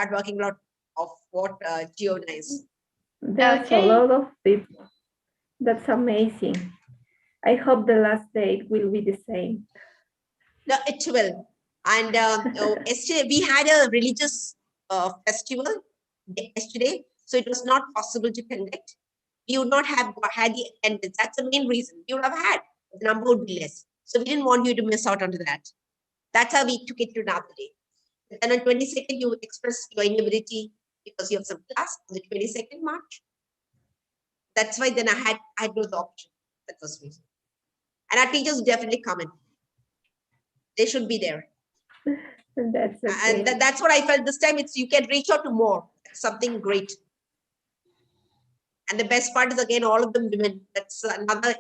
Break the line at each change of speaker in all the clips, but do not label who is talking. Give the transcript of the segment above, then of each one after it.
start working out of what Giovanna is.
There's a lot of people. That's amazing. I hope the last date will be the same.
No, it will. And yesterday we had a religious festival yesterday, so it was not possible to conduct. We would not have had the attendance. That's the main reason. We would have had, the number would be less. So we didn't want you to miss out on that. That's how we took it to another day. Then on 22nd, you express your inability because you have some class on the 22nd March. That's why then I had no option. That was reason. And our teachers definitely come in. They should be there.
That's okay.
And that's what I felt this time. It's you can reach out to more. Something great. And the best part is again all of them women. That's another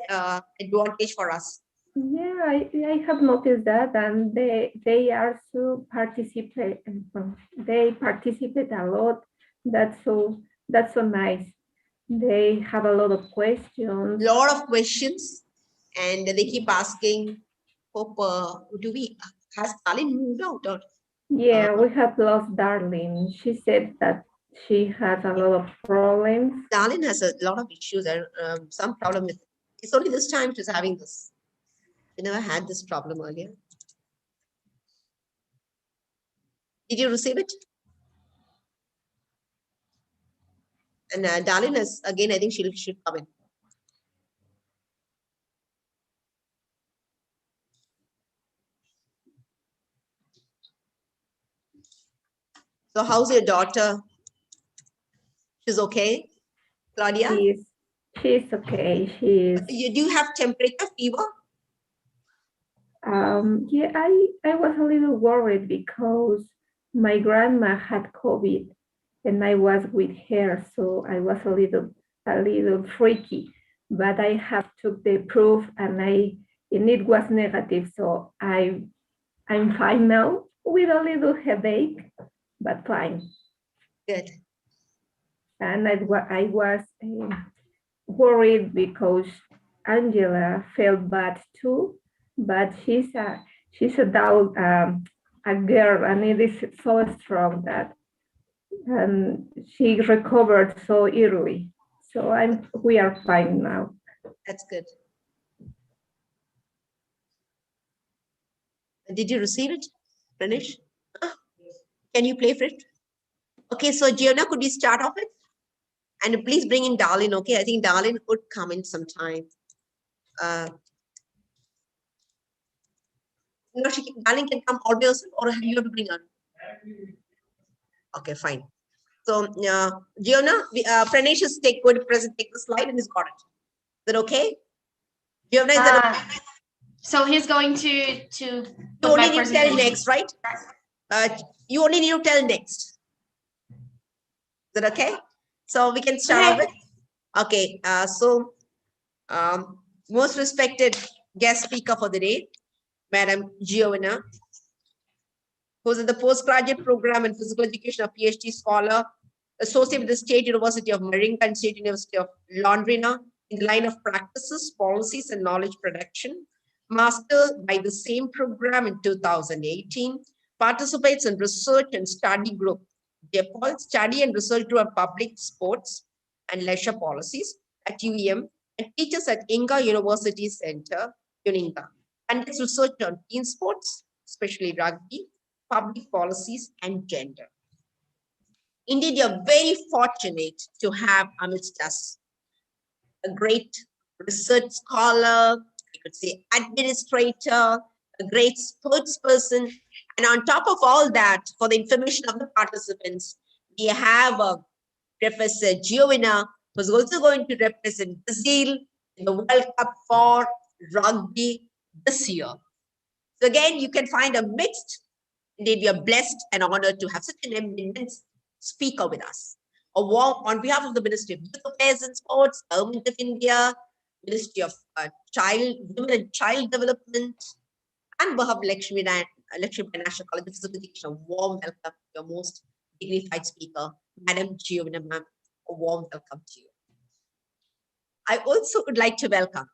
advantage for us.
Yeah, I have noticed that, and they also participate. They participate a lot. That's so nice. They have a lot of questions.
Lot of questions, and they keep asking. Hope has Stalin moved out? Or,
yeah, we have lost Darlene. She said that she has a lot of problems.
Darlene has a lot of issues and some problem with it. It's only this time she's having this. She never had this problem earlier. Did you receive it? And Darlene is, again, I think she should come in. So how's your daughter? She's okay, Claudia?
She's okay.
Do you have temperature, fever?
Yeah, I was a little worried because my grandma had COVID and I was with her, so I was a little freaky. But I have took the proof and it was negative, so I'm fine now with a little headache, but fine.
Good.
And I was worried because Angela felt bad too, but she's a adult, a girl, and it is so strong that she recovered so early. So we are fine now.
That's good. Did you receive it, Pranish? Can you play for it? Okay, so Gianna, could we start off with? And please bring in Darlene, okay? I think Darlene would come in sometime. No, Darlene can come all by herself, or you have to bring her? Okay, fine. So, Gianna, Pranish is take the slide and he's got it. Is that okay? Gianna, is that okay?
So he's going to
you only need to tell next, right? You only need to tell next. Is that okay? So we can start off with. Okay. Most respected guest speaker for the day, Madam Giovanna, who's in the postgraduate program in physical education, a PhD scholar, associated with the State University of Maringa and State University of Londrina in the line of practices, policies, and knowledge production. Master by the same program in 2018, participates in research and study group, DEPOL, study and research group on public sports and leisure policies at UEM, and teaches at Inga University Center, Uninga, and its research on team sports, especially rugby, public policies, and gender. Indeed, you're very fortunate to have amidst us a great research scholar, you could say administrator, a great spokesperson, and on top of all that, for the information of the participants, we have Professor Giovanna, who's also going to represent Brazil in the World Cup for rugby this year. So again, you can find a mixed, indeed we are blessed and honored to have such an eminent speaker with us. A warm, on behalf of the Ministry of Youth Affairs and Sports, Government of India, Ministry of Women and Child Development, and behalf of Lakshmi National College of Physical Education, a warm welcome to your most dignified speaker, Madam Giovanna, ma'am. A warm welcome to you. I also would like to welcome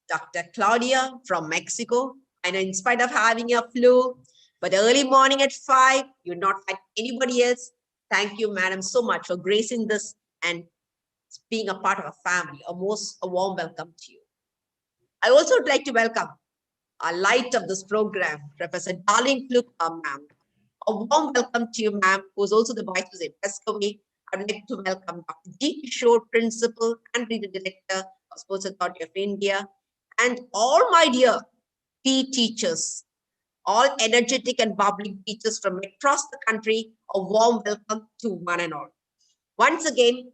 Dr. Claudia from Mexico. I know in spite of having a flu, but early morning at 5, you're not like anybody else. Thank you, madam, so much for gracing this and being a part of a family. A warm welcome to you. I also would like to welcome our light of this program, Professor Darling Kluk, ma'am. A warm welcome to you, ma'am, who is also the Vice President of PESCOE. I would like to welcome Dr. G. Kishore, Principal and Regional Director of Sports Authority of India, and all my dear PE teachers, all energetic and bubbly teachers from across the country. A warm welcome to one and all. Once again,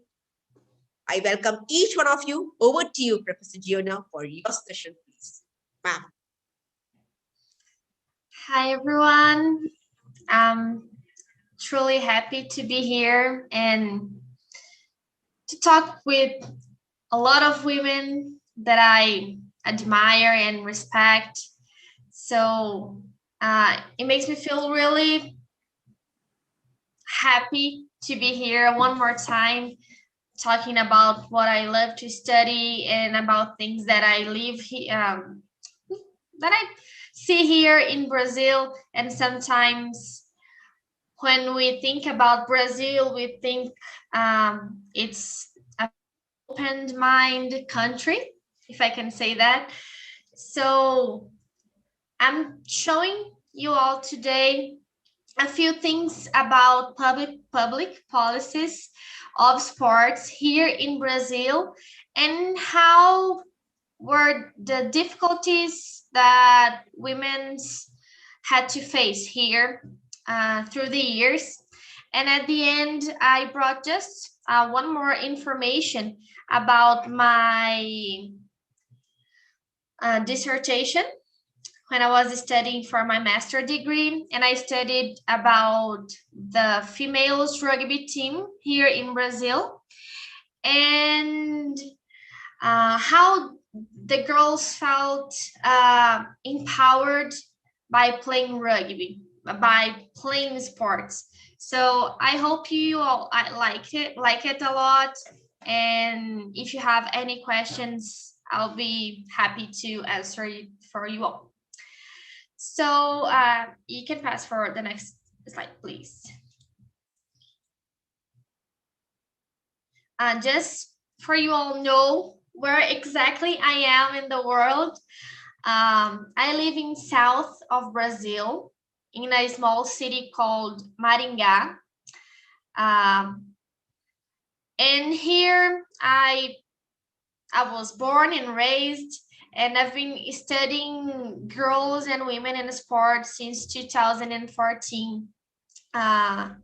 I welcome each one of you. Over to you, Professor Giona, for your session, please. Ma'am.
Hi, everyone. I'm truly happy to be here and to talk with a lot of women that I admire and respect. So it makes me feel really happy to be here one more time, talking about what I love to study and about things that I live here, that I see here in Brazil. And sometimes when we think about Brazil, we think it's an open mind country, if I can say that. So I'm showing you all today a few things about public policies of sports here in Brazil and how were the difficulties that women had to face here through the years. And at the end, I brought just one more information about my dissertation when I was studying for my master degree, and I studied about the females rugby team here in Brazil and how the girls felt empowered by playing rugby, by playing sports. So I hope you all like it a lot. And if you have any questions, I'll be happy to answer it for you all. So you can pass forward the next slide, please. Just for you all know where exactly I am in the world. I live in south of Brazil in a small city called Maringá. And here I was born and raised, and I've been studying girls and women in sports since 2014. I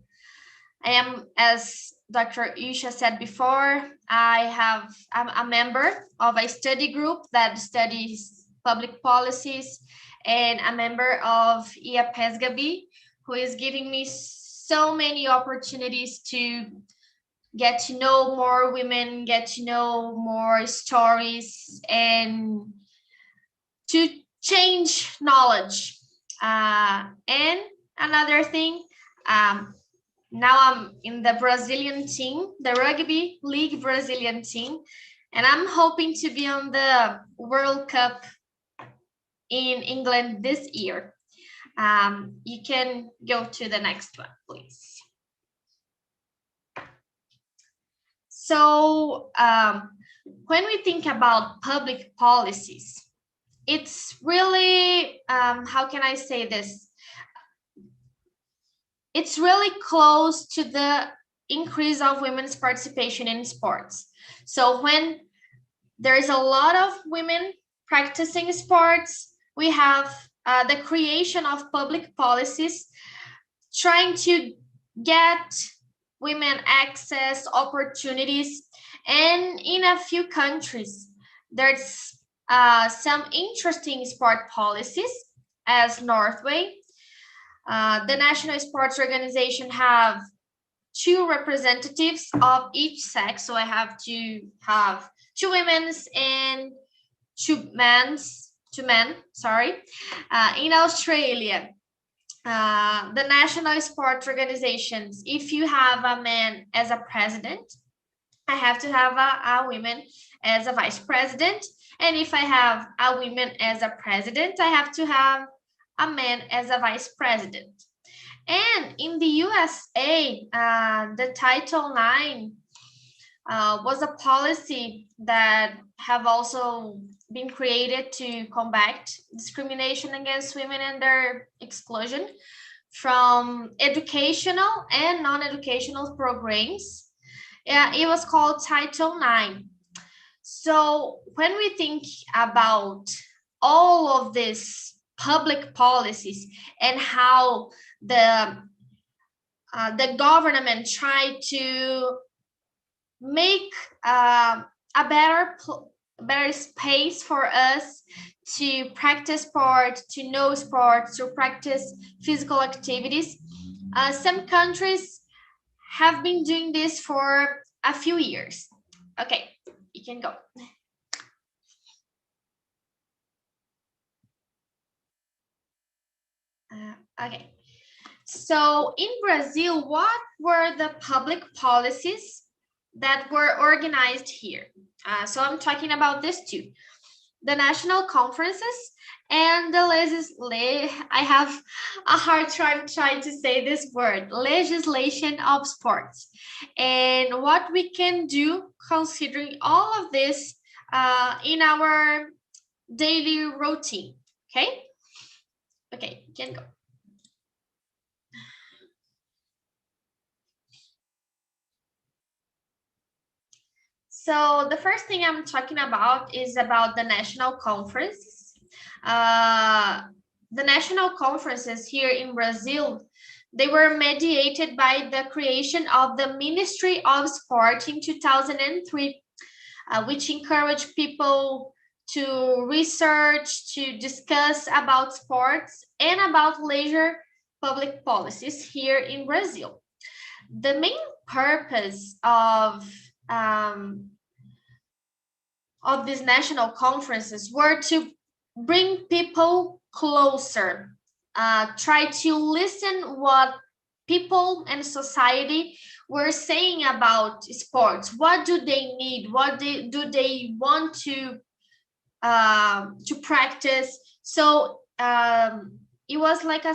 am, as Dr. Usha said before, I'm a member of a study group that studies public policies, and a member of IAPESGAB, who is giving me so many opportunities to get to know more women, get to know more stories, and to change knowledge. And another thing, now I'm in the Brazilian team, the Rugby League Brazilian team, and I'm hoping to be on the World Cup in England this year. You can go to the next one, please. So when we think about public policies, it's really, how can I say this? It's really close to the increase of women's participation in sports. So when there's a lot of women practicing sports, we have the creation of public policies trying to get women access, opportunities. And in a few countries, there's some interesting sport policies, as Norway. The National Sports Organization have 2 representatives of each sex. So I have to have 2 women's and 2 men, sorry. In Australia, the National Sports Organizations, if you have a man as a president, I have to have a woman as a vice president. And if I have a woman as a president, I have to have a man as a vice president. And in the USA, the Title IX was a policy that have also been created to combat discrimination against women and their exclusion from educational and non-educational programs. It was called Title IX. So when we think about all of these public policies and how the government tried to make a better space for us to practice sport, to know sports, to practice physical activities. Some countries have been doing this for a few years. Okay, you can go. Okay, so in Brazil, what were the public policies that were organized here? So I'm talking about this too. The national conferences and the I have a hard time trying to say this word, legislation of sports. And what we can do considering all of this in our daily routine, okay? Okay, you can go. So the first thing I'm talking about is about the national conference. The national conferences here in Brazil, they were mediated by the creation of the Ministry of Sport in 2003, which encouraged people to research, to discuss about sports and about leisure public policies here in Brazil. The main purpose of these national conferences were to bring people closer, try to listen what people and society were saying about sports. What do they need? What do they want to practice? So it was like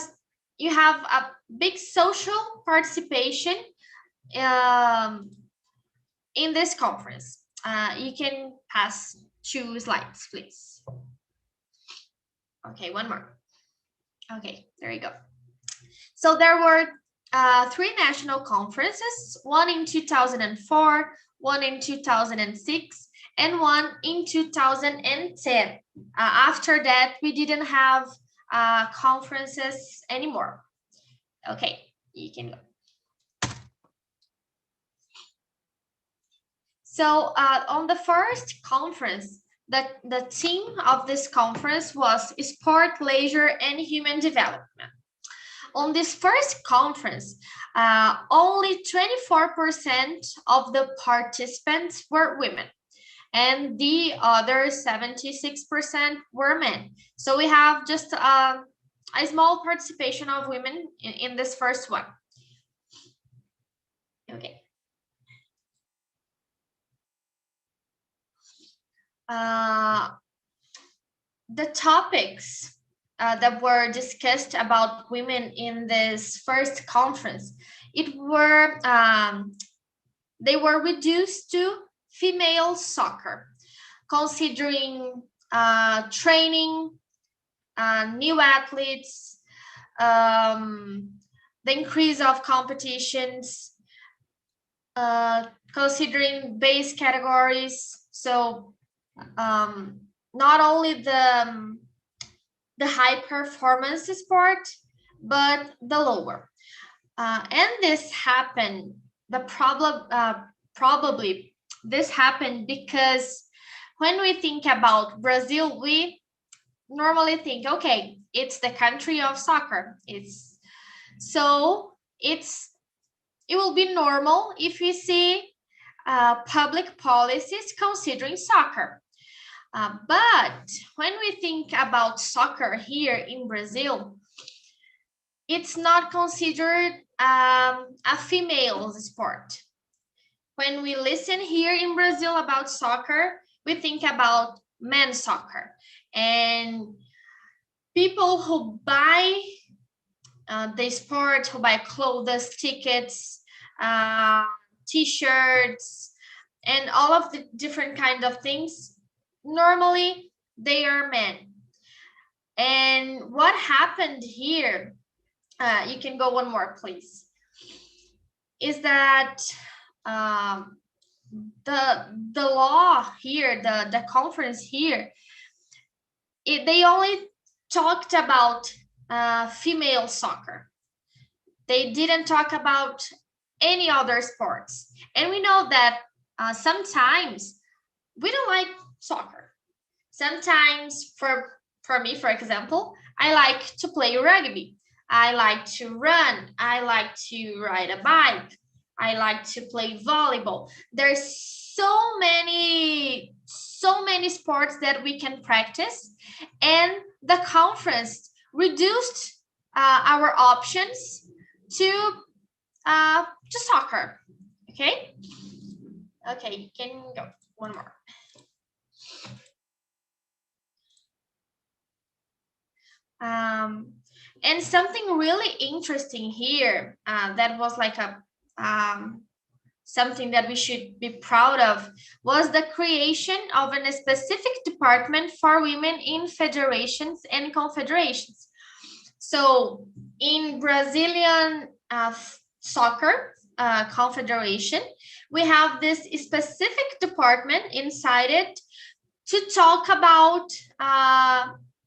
you have a big social participation in this conference. You can pass 2 slides, please. Okay, one more. Okay, there you go. So there were 3 national conferences, one in 2004, one in 2006, and one in 2010. After that, we didn't have conferences anymore. Okay, you can go. So on the first conference, the theme of this conference was sport, leisure, and human development. On this first conference, only 24% of the participants were women, and the other 76% were men. So we have just a small participation of women in this first one. Okay. The topics that were discussed about women in this first conference, they were reduced to female soccer, considering training, new athletes, the increase of competitions, considering base categories. So not only the high performance sport, but the lower. And this happened, probably this happened because when we think about Brazil, we normally think, okay, it's the country of soccer. It will be normal if we see public policies considering soccer. But when we think about soccer here in Brazil, it's not considered a female sport. When we listen here in Brazil about soccer, we think about men's soccer. And people who buy the sport, who buy clothes, tickets, t-shirts, and all of the different kind of things, normally they are men. And what happened here, you can go one more, please, is that the law here, the conference here, they only talked about female soccer. They didn't talk about any other sports. And we know that sometimes we don't like soccer. Sometimes for me, for example, I like to play rugby. I like to run. I like to ride a bike. I like to play volleyball. There's so many sports that we can practice, and the conference reduced our options to soccer. Okay, you can go one more. And something really interesting here that was like a something that we should be proud of was the creation of a specific department for women in federations and confederations. So in Brazilian soccer confederation, we have this specific department inside it to talk about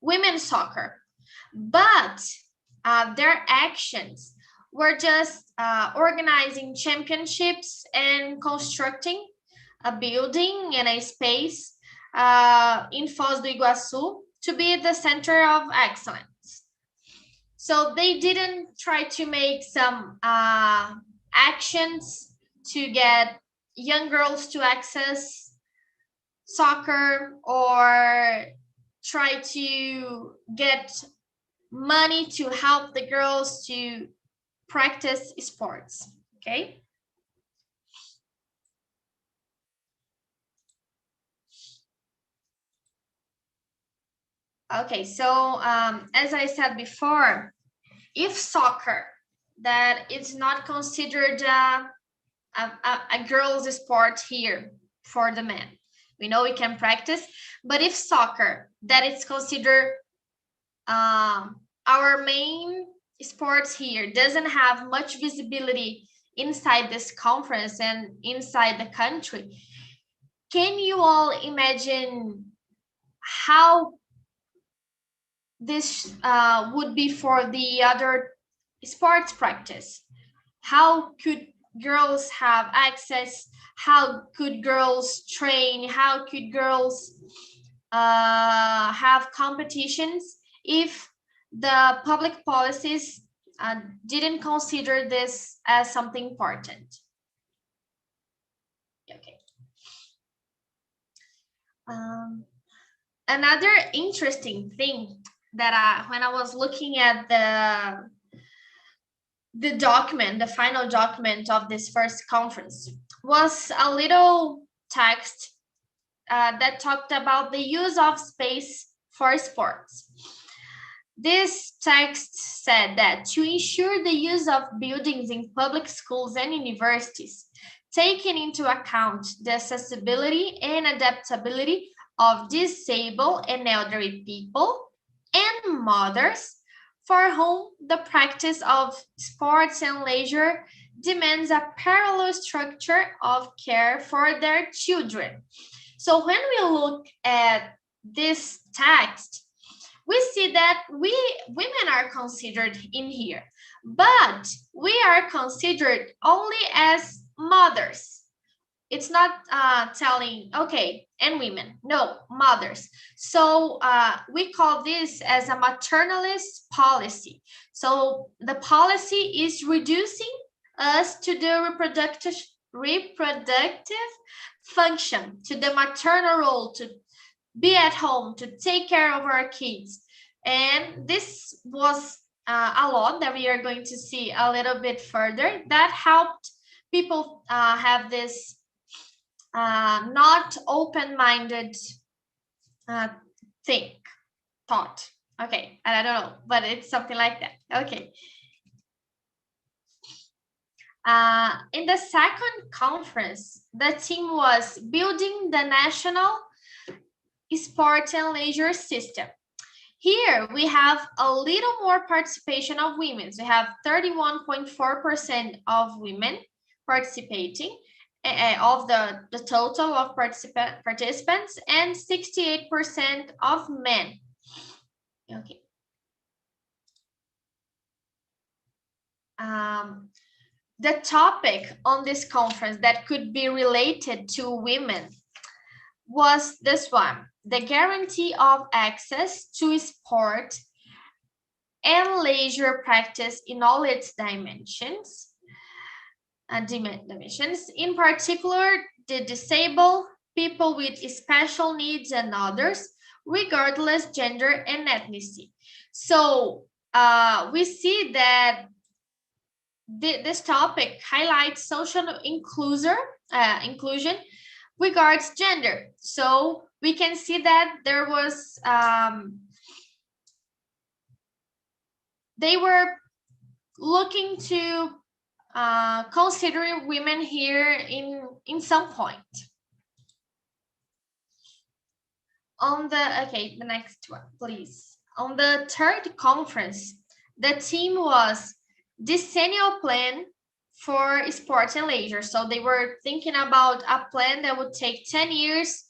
women's soccer. But their actions were just organizing championships and constructing a building and a space in Foz do Iguaçu to be the center of excellence. So they didn't try to make some actions to get young girls to access soccer or try to get money to help the girls to practice sports. Okay. Okay, so as I said before, if soccer that is not considered a girls' sport here for the men, we know we can practice, but if soccer that is considered our main sports here doesn't have much visibility inside this conference and inside the country, can you all imagine how this would be for the other sports practice? How could girls have access? How could girls train? How could girls have competitions if the public policies didn't consider this as something important? Okay. Another interesting thing that when I was looking at the document, the final document of this first conference, was a little text that talked about the use of space for sports. This text said that to ensure the use of buildings in public schools and universities, taking into account the accessibility and adaptability of disabled and elderly people and mothers for whom the practice of sports and leisure demands a parallel structure of care for their children. So when we look at this text, we see that women are considered in here, but we are considered only as mothers. It's not telling, okay, and women, no, mothers. So we call this as a maternalist policy. So the policy is reducing us to the reproductive function, to the maternal role, to be at home, to take care of our kids. And this was a law that we are going to see a little bit further that helped people have this not open-minded thought. Okay, and I don't know, but it's something like that. Okay, In the second conference, the theme was building the national sport and leisure system. Here we have a little more participation of women. So we have 31.4% of women participating of the total of participants and 68% of men. Okay. The topic on this conference that could be related to women was this one: the guarantee of access to sport and leisure practice in all its dimensions. In particular, the disabled, people with special needs, and others, regardless gender and ethnicity. So we see that this topic highlights social inclusion regards gender. So we can see that there was they were looking to consider women here in some point. On the next one, please. On the third conference, the theme was decennial plan for sports and leisure. So they were thinking about a plan that would take 10 years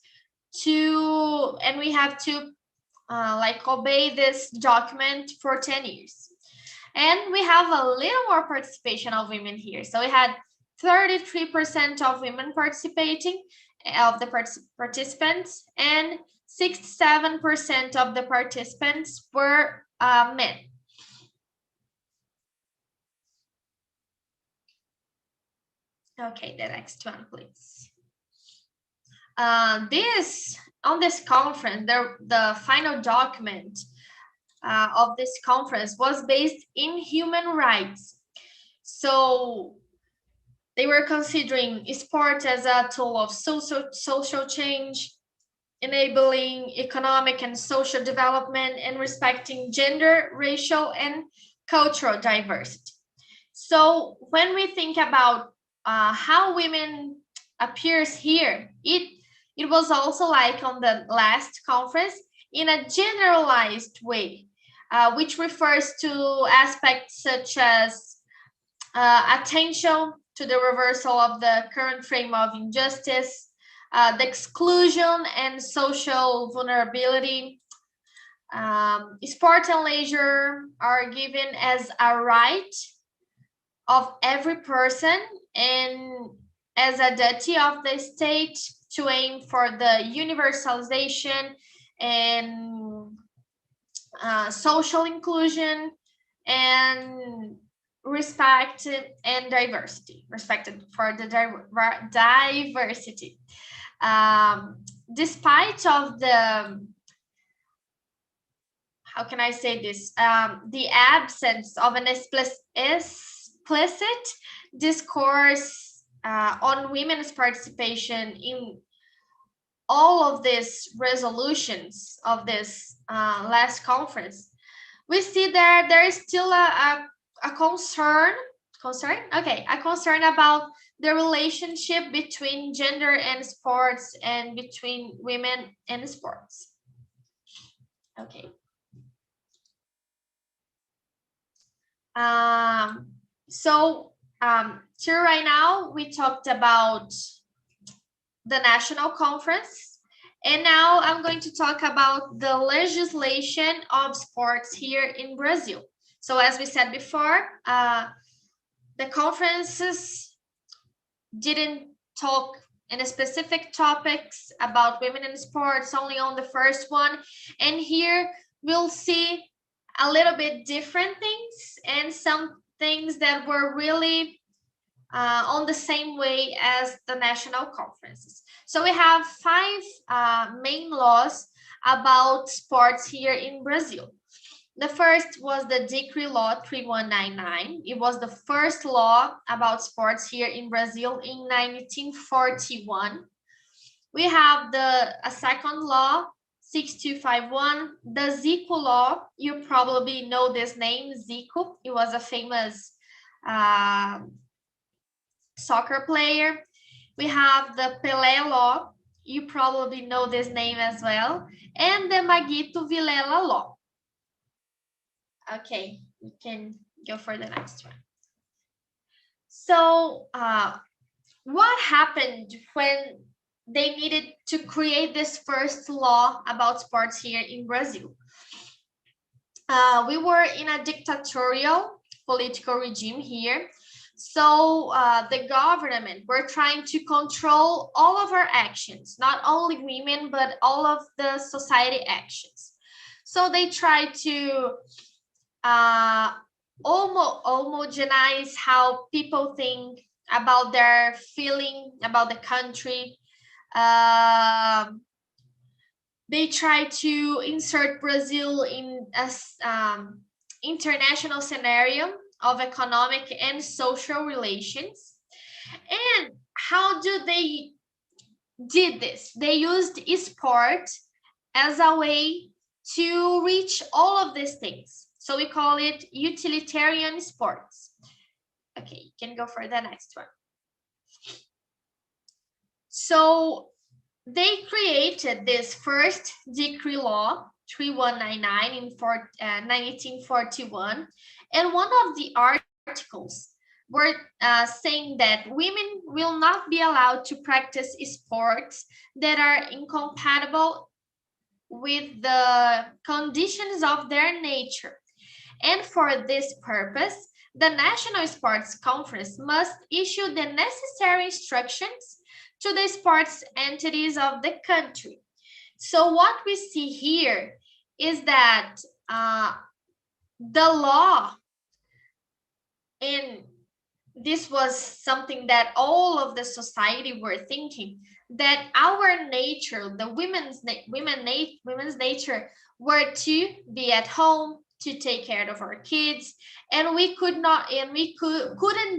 and we have to obey this document for 10 years. And we have a little more participation of women here. So we had 33% of women participating, of the participants, and 67% of the participants were men. Okay, the next one, please. On this conference, the final document of this conference was based in human rights. So they were considering sport as a tool of social change, enabling economic and social development, and respecting gender, racial, and cultural diversity. So when we think about how women appears here, it was also like on the last conference in a generalized way, which refers to aspects such as attention to the reversal of the current frame of injustice, the exclusion and social vulnerability. Sport and leisure are given as a right of every person and as a duty of the state to aim for the universalization and social inclusion and respect and diversity, respected for the diversity. Despite of the, how can I say this, the absence of an explicit discourse on women's participation in all of these resolutions of this last conference, we see that there is still a concern about the relationship between gender and sports and between women and sports. Okay. Here right now we talked about the national conference, and now I'm going to talk about the legislation of sports here in Brazil. So as we said before, the conferences didn't talk in specific topics about women in sports, only on the first one. And here we'll see a little bit different things and some things that were really on the same way as the national conferences. So we have 5 main laws about sports here in Brazil. The first was the Decree Law 3199. It was the first law about sports here in Brazil in 1941. We have a second law, 6251, the Zico Law. You probably know this name, Zico. It was a famous soccer player. We have the Pelé Law. You probably know this name as well. And the Maguito Vilela Law. Okay, we can go for the next one. So what happened when they needed to create this first law about sports here in Brazil? We were in a dictatorial political regime here. So the government were trying to control all of our actions, not only women, but all of the society actions. So they tried to homogenize how people think about their feeling about the country. They try to insert Brazil in an international scenario of economic and social relations. And how do they did this? They used sport as a way to reach all of these things. So we call it utilitarian sports. Okay, you can go for the next one. So they created this first decree law 3199 in 1941, and one of the articles were saying that women will not be allowed to practice sports that are incompatible with the conditions of their nature. And for this purpose, the National Sports Conference must issue the necessary instructions to the sports entities of the country. So what we see here is that the law, and this was something that all of the society were thinking, that our nature, the women's nature, were to be at home, to take care of our kids, and we couldn't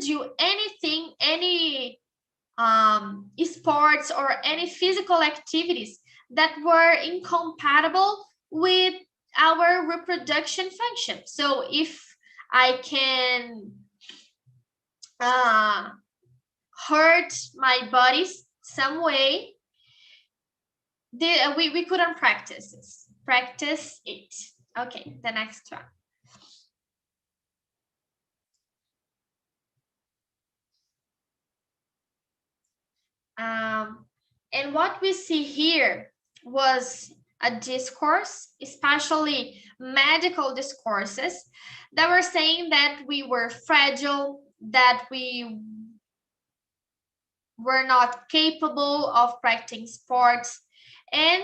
do anything, any sports or any physical activities that were incompatible with our reproduction function. So if I can hurt my body some way, we couldn't practice it. Okay, the next one. And what we see here was a discourse, especially medical discourses, that were saying that we were fragile, that we were not capable of practicing sports, and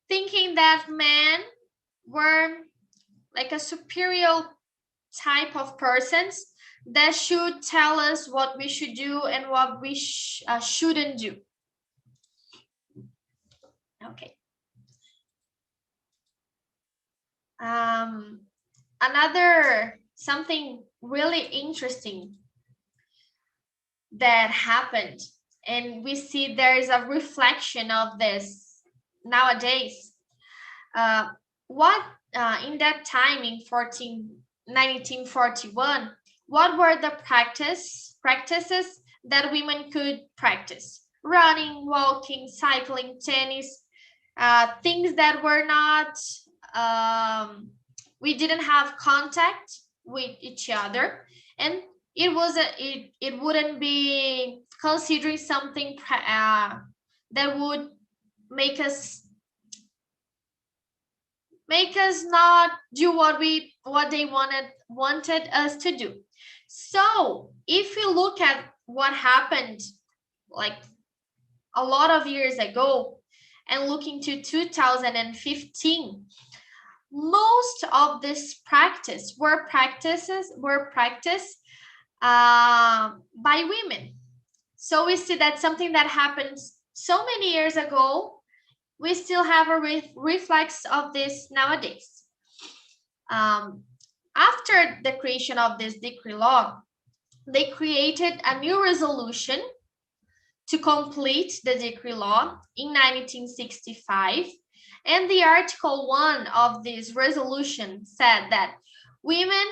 thinking that men were like a superior type of persons that should tell us what we should do and what we shouldn't do. Okay. Another something really interesting that happened, and we see there is a reflection of this nowadays. In that time in 1941, what were the practices that women could practice? Running, walking, cycling, tennis, things that were not, we didn't have contact with each other, and it wouldn't be considering something that would make us not do what they wanted us to do. So if we look at what happened like a lot of years ago and looking to 2015, most of this practice were practiced by women. So we see that something that happened so many years ago, we still have a reflex of this nowadays. After the creation of this decree law, they created a new resolution to complete the decree law in 1965. And the Article 1 of this resolution said that women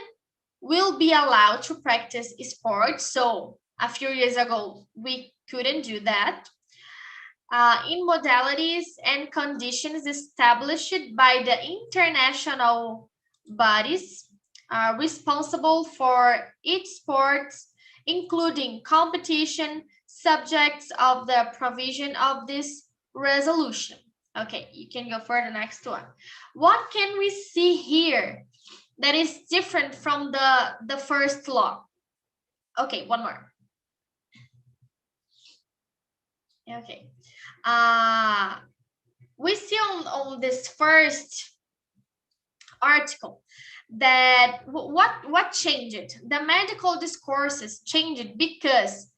will be allowed to practice sports. So a few years ago, we couldn't do that. In modalities and conditions established by the international bodies responsible for each sport, including competition, subjects of the provision of this resolution. Okay, you can go for the next one. What can we see here that is different from the first law? Okay, one more. Okay. We see on this first article that what changed? The medical discourses changed because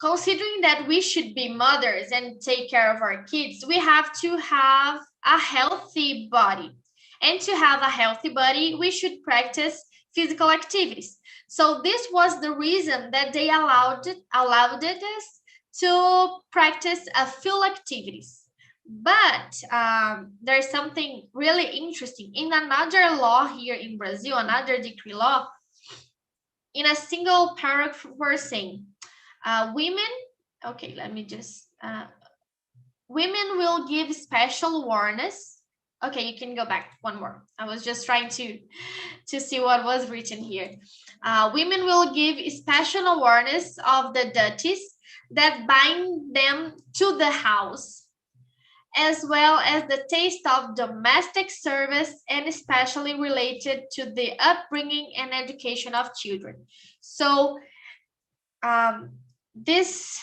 considering that we should be mothers and take care of our kids, we have to have a healthy body. And to have a healthy body, we should practice physical activities. So this was the reason that they allowed us to practice field activities. But there's something really interesting. In another law here in Brazil, another decree law, in a single paragraph, we're saying, women, okay, let me just, women will give special awareness. Okay, you can go back one more. I was just trying to see what was written here. Women will give special awareness of the duties that bind them to the house, as well as the taste of domestic service, and especially related to the upbringing and education of children. So this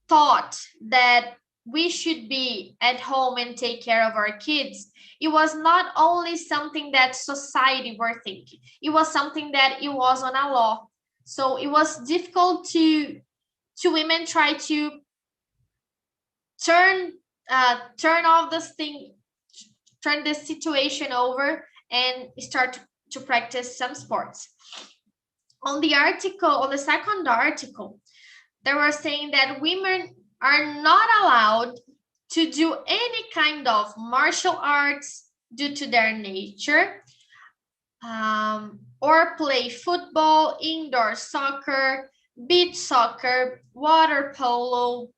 thought that we should be at home and take care of our kids, it was not only something that society were thinking, it was something that it was on a law. So it was difficult to women try to turn off this thing, turn this situation over and start to practice some sports. On the second article, they were saying that women are not allowed to do any kind of martial arts due to their nature, or play football, indoor soccer, beach soccer, water polo,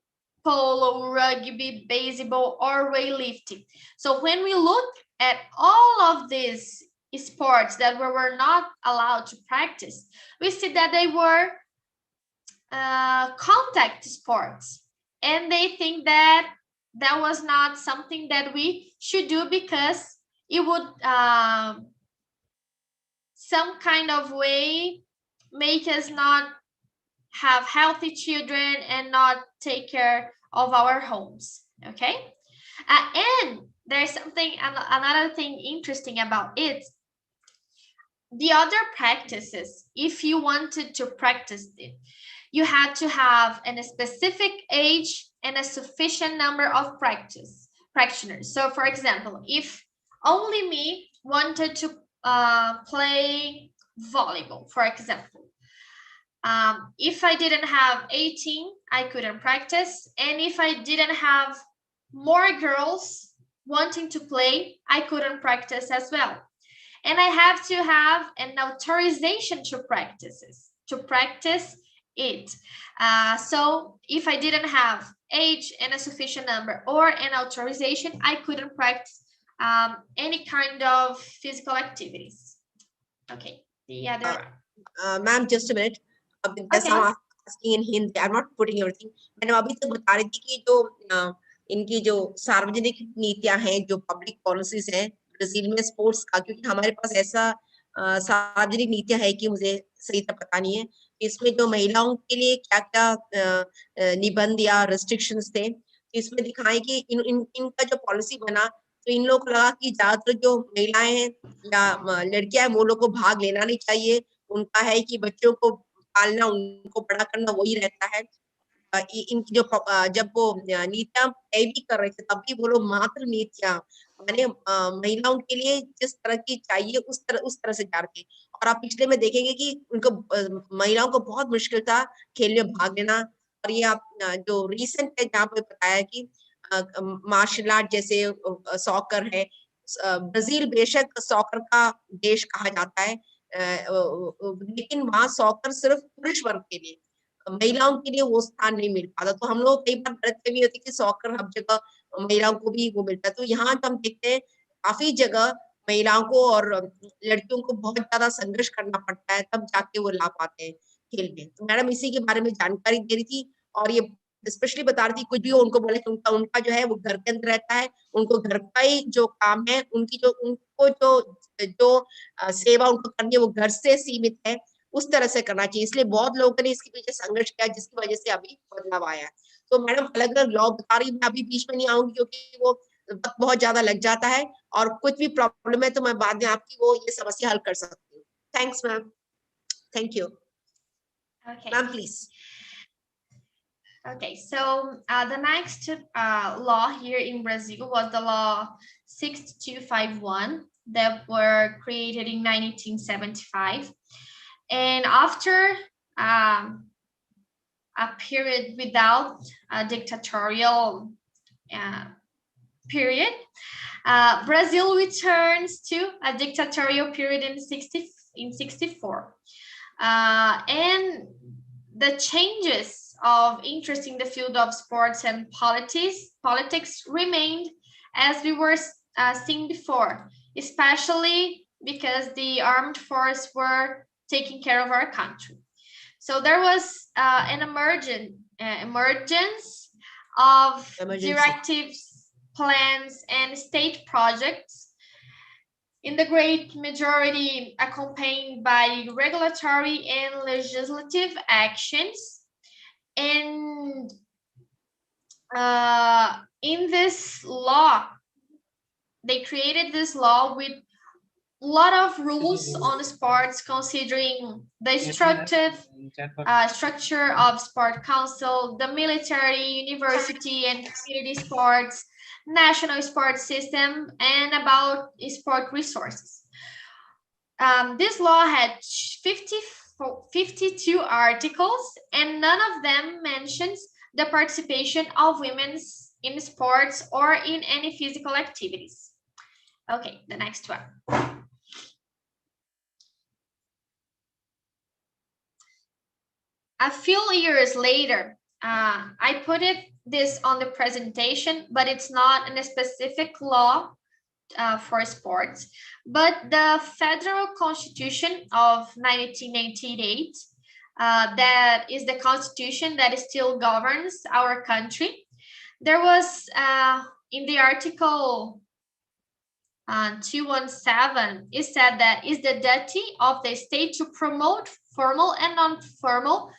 rugby, baseball, or weightlifting. So when we look at all of these sports that we were not allowed to practice, we see that they were contact sports, and they think that that was not something that we should do because it would some kind of way make us not have healthy children and not take care of our homes. Okay, and there's another thing interesting about it. The other practices, if you wanted to practice it, you had to have a specific age and a sufficient number of practitioners. So for example, if only me wanted to play volleyball, for example, if I didn't have 18, I couldn't practice. And if I didn't have more girls wanting to play, I couldn't practice as well. And I have to have an authorization to practice it. So if I didn't have age and a sufficient number or an authorization, I couldn't practice any kind of physical activities. Okay, the other one.
Ma'am, just a minute. That's how I'm asking in Hindi. I'm not putting everything. मैंने अभी तक बता रही थी कि जो इनकी जो सार्वजनिक नीतियां हैं, जो पब्लिक पॉलिसीज हैं ब्राजील में स्पोर्ट्स का, क्योंकि हमारे पास ऐसा सार्वजनिक नीतियां है कि मुझे सही तरह पता नहीं है इसमें जो महिलाओं के लिए क्या क्या निबंध या रेस्ट्रिक्शंस थे, इसमें दिखाएं कि इनका जो पॉलिसी बना तो इन लोगों को लगा कि ज्यादातर जो महिलाएं हैं या लड़कियां हैं वो लोग को भाग लेना नहीं चाहिए। उनका है कि बच्चों को पालना, उनको बड़ा करना वही रहता है। इनकी जो जब वो नीतियां तय भी कर रहे थे तब भी वो लोग मात्र नीतियां माने महिलाओं के लिए जिस तरह की चाहिए उस तरह से जा रहे थे। और आप पिछले में देखेंगे कि उनको महिलाओं को बहुत मुश्किल था खेल में भाग लेना। और ये आप जो रिसेंट है जहाँ पे बताया कि मार्शल आर्ट जैसे सॉकर है, ब्राजील बेशक सॉकर का देश कहा जाता है, लेकिन वहां सॉकर सिर्फ पुरुष वर्ग के लिए, महिलाओं के लिए वो स्थान नहीं मिल पाता। तो हम लोग कई बार गलतफहमी होती है कि सॉकर हर जगह महिलाओं को भी वो मिलता है। तो यहाँ हम देखते हैं काफी जगह महिलाओं को और लड़कियों को बहुत ज्यादा संघर्ष करना पड़ता है, तब जाके वो ला पाते हैं खेल में। तो मैडम इसी के बारे में जानकारी दे रही थी, और ये स्पेशली बता रही थी कुछ भी हो उनको बोले कि उनका उनका जो है वो घर के अंदर रहता है, उनको घर का ही जो काम है, उनकी जो उनको जो जो सेवा उनको करनी है वो घर से सीमित है, उस तरह से करना चाहिए। इसलिए बहुत लोगों ने इसके पीछे संघर्ष किया, जिसकी वजह से अभी बदलाव आया है। तो मैडम अलग अलग लॉ बता रही, मैं अभी बीच में नहीं आऊंगी क्योंकि वो वक्त बहुत ज्यादा लग जाता है, और कुछ भी प्रॉब्लम है तो मैं बाद में आपकी वो ये समस्या हल कर सकती हूँ। Thanks ma'am, thank you ma'am, please.
Okay, so the next law here in Brazil was the law 6251 that were created in 1975. And after a period without a dictatorial period, Brazil returns to a dictatorial period in 64. And the changes of interest in the field of sports and politics remained as we were seeing before, especially because the armed forces were taking care of our country. So there was an emergence of directives, plans, and state projects, in the great majority accompanied by regulatory and legislative actions. And in this law, they created this law with a lot of rules on sports, considering the structure of sport council, the military, university, and community sports, national sports system, and about sport resources. This law had 52 articles, and none of them mentions the participation of women in sports or in any physical activities. Okay, the next one. A few years later, I put this on the presentation, but it's not in a specific law for sports, but the Federal Constitution of 1988, that is the constitution that still governs our country. There was in the article 217, it said that it's the duty of the state to promote formal and non-formal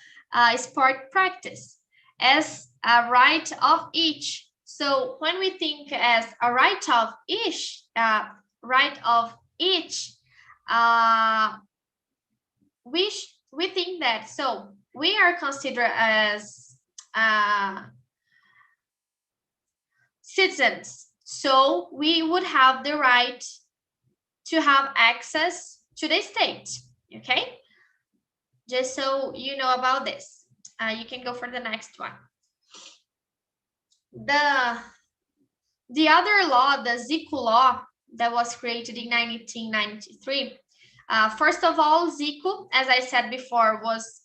sport practice as a right of each. So when we think as a right of each, we think that, so we are considered as citizens, so we would have the right to have access to the state. Okay, just so you know about this. You can go for the next one. The other law, the Zico law, that was created in 1993. First of all, Zico, as I said before, was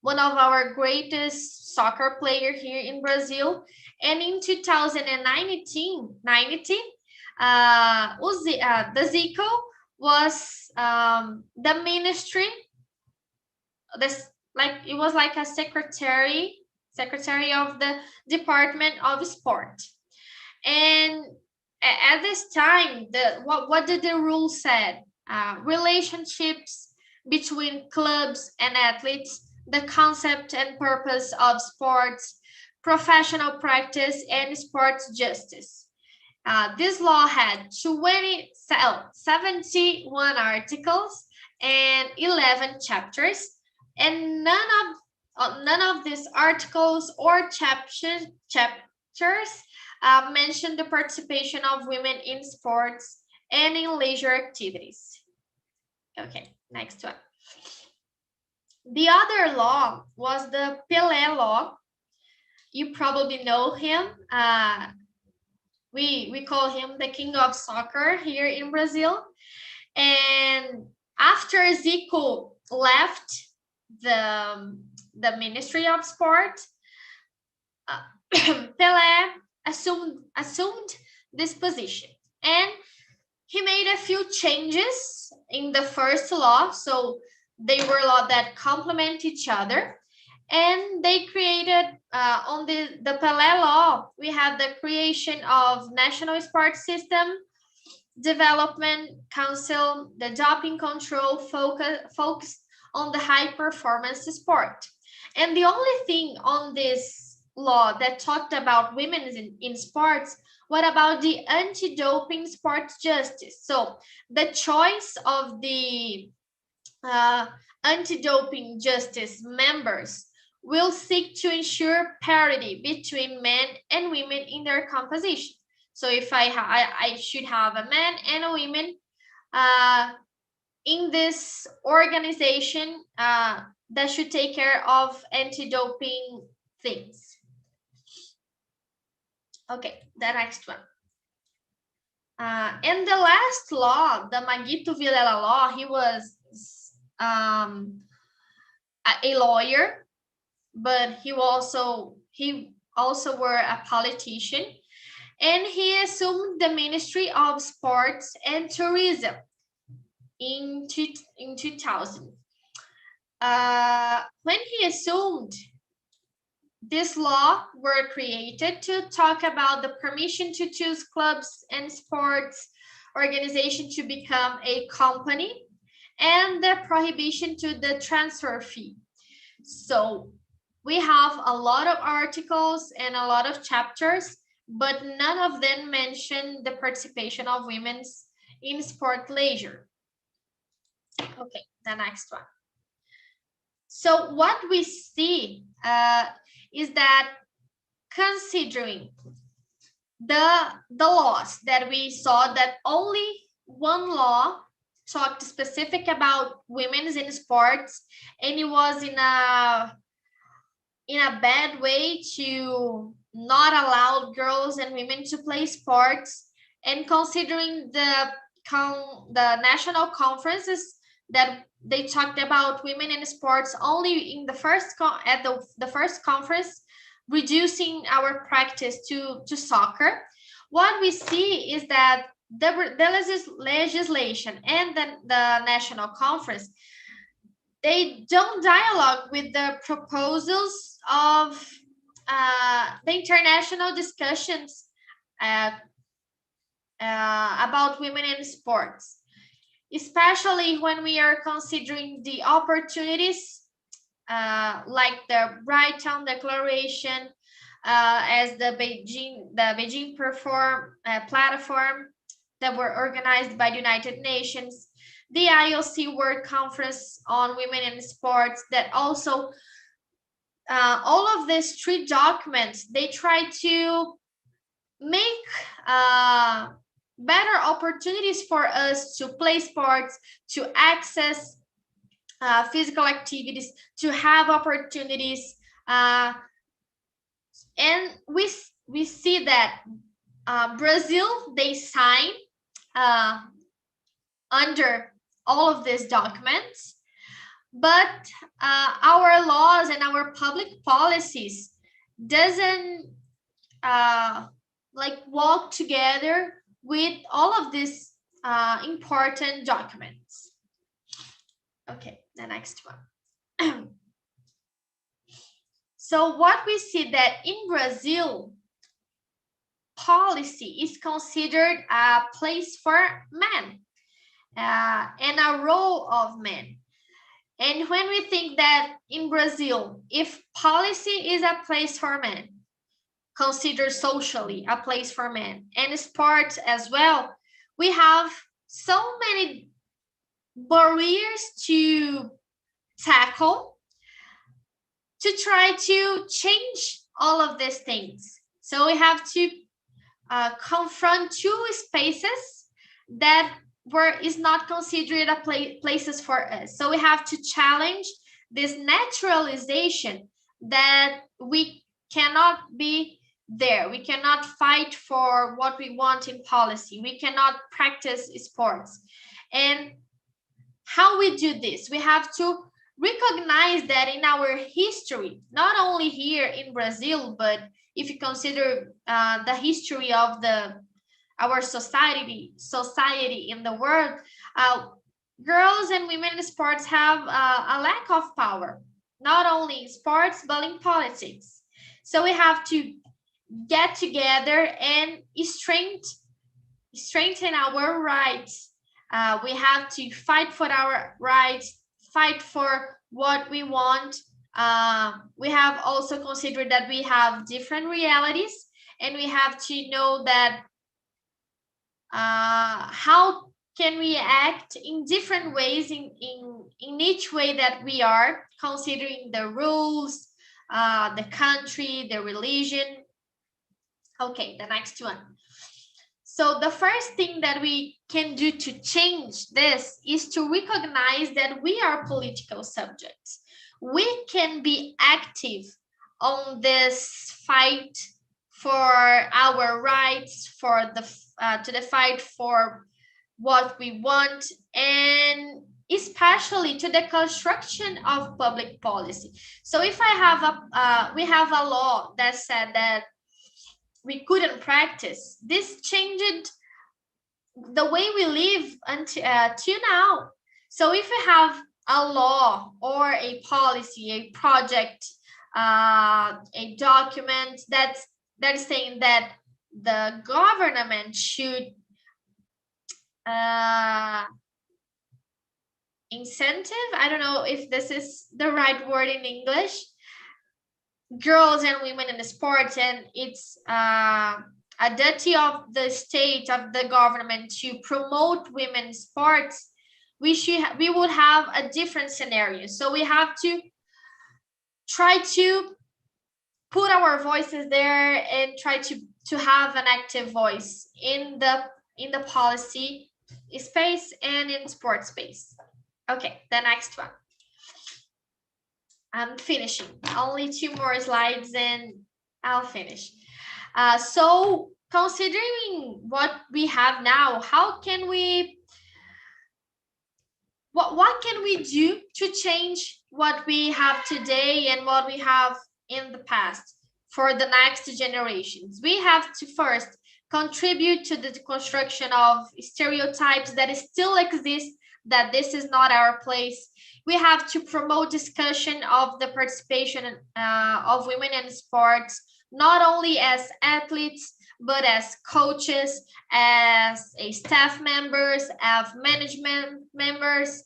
one of our greatest soccer players here in Brazil. And in 2019, the Zico was the ministry. It was like a secretary of the Department of Sport. And at this time, what did the rule said? Relationships between clubs and athletes, the concept and purpose of sports, professional practice, and sports justice. This law had 71 articles and 11 chapters, and none of these articles or chapters mention the participation of women in sports and in leisure activities. Okay, next one. The other law was the Pelé law. You probably know him. We call him the king of soccer here in Brazil. And After Zico left the Ministry of Sport, Pelé assumed this position, and he made a few changes in the first law. So they were laws that complement each other, and they created on the Pelé law, we have the creation of National Sports System Development Council, the doping control focused on the high performance sport. And the only thing on this law that talked about women in sports, what about the anti-doping sports justice? So the choice of the anti-doping justice members will seek to ensure parity between men and women in their composition. So if I should have a man and a woman in this organization that should take care of anti-doping things. Okay, the next one. And the last law, the Maguito Vilela law, he was a lawyer, but he also were a politician, and he assumed the Ministry of Sports and Tourism in 2000. When he assumed, this law were created to talk about the permission to choose clubs and sports organization to become a company, and the prohibition to the transfer fee. So we have a lot of articles and a lot of chapters, but none of them mention the participation of women in sport leisure. Okay, the next one. So what we see is that considering the laws that we saw, that only one law talked specific about women in sports, and it was in a bad way to not allow girls and women to play sports, and considering the national conferences that they talked about women in sports only in the first first conference, reducing our practice to soccer. What we see is that the legislation and the national conference, they don't dialogue with the proposals of the international discussions about women in sports, especially when we are considering the opportunities like the Brighton Declaration, as the Beijing platform that were organized by the United Nations, the IOC World Conference on Women in Sports, that also all of these three documents, they try to make better opportunities for us to play sports, to access physical activities, to have opportunities, and we see that Brazil, they sign under all of these documents, but our laws and our public policies doesn't like walk together with all of these important documents. Okay, the next one. So what we see that in Brazil, policy is considered a place for men and a role of men. And when we think that in Brazil, if policy is a place for men, considered socially a place for men, and sports as well, we have so many barriers to tackle to try to change all of these things. So we have to confront two spaces that is not considered a places for us. So we have to challenge this naturalization that we cannot be there. We cannot fight for what we want in policy. We cannot practice sports. And how we do this? We have to recognize that in our history, not only here in Brazil, but if you consider the history of our society in the world, girls and women in sports have a lack of power, not only in sports, but in politics. So we have to get together and strengthen our rights. We have to fight for our rights, fight for what we want. We have also considered that we have different realities, and we have to know that how can we act in different ways in each way that we are, considering the rules, the country, the religion. Okay, the next one. So the first thing that we can do to change this is to recognize that we are political subjects. We can be active on this fight for our rights, for the fight for what we want, and especially to the construction of public policy. So if I have we have a law that said that we couldn't practice, this changed the way we live until now. So if we have a law or a policy, a project, a document that is saying that the government should incentive, I don't know if this is the right word in English, girls and women in the sports, and it's a duty of the state, of the government, to promote women's sports, we would have a different scenario. So we have to try to put our voices there and try to have an active voice in the policy space and in sports space. Okay, the next one. I'm finishing. Only 2 more slides and I'll finish. So considering what we have now, how can we, what can we do to change what we have today and what we have in the past for the next generations? We have to first contribute to the construction of stereotypes that still exist, that this is not our place. We have to promote discussion of the participation of women in sports, not only as athletes, but as coaches, as staff members, as management members.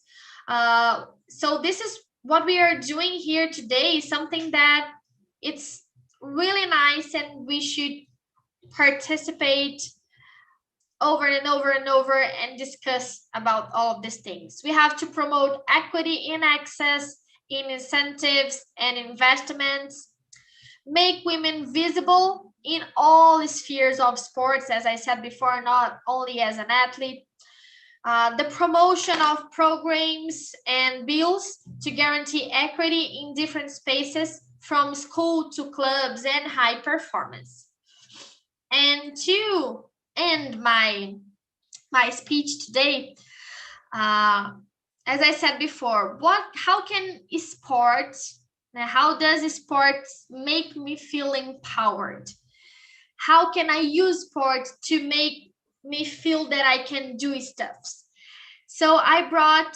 So this is what we are doing here today, something that it's really nice, and we should participate over and over and over and discuss about all of these things. We have to promote equity in access, in incentives and investments, make women visible in all spheres of sports, as I said before, not only as an athlete. The promotion of programs and bills to guarantee equity in different spaces, from school to clubs and high performance. And to end my speech today, as I said before, how does sports make me feel empowered? How can I use sports to make me feel that I can do stuff? So I brought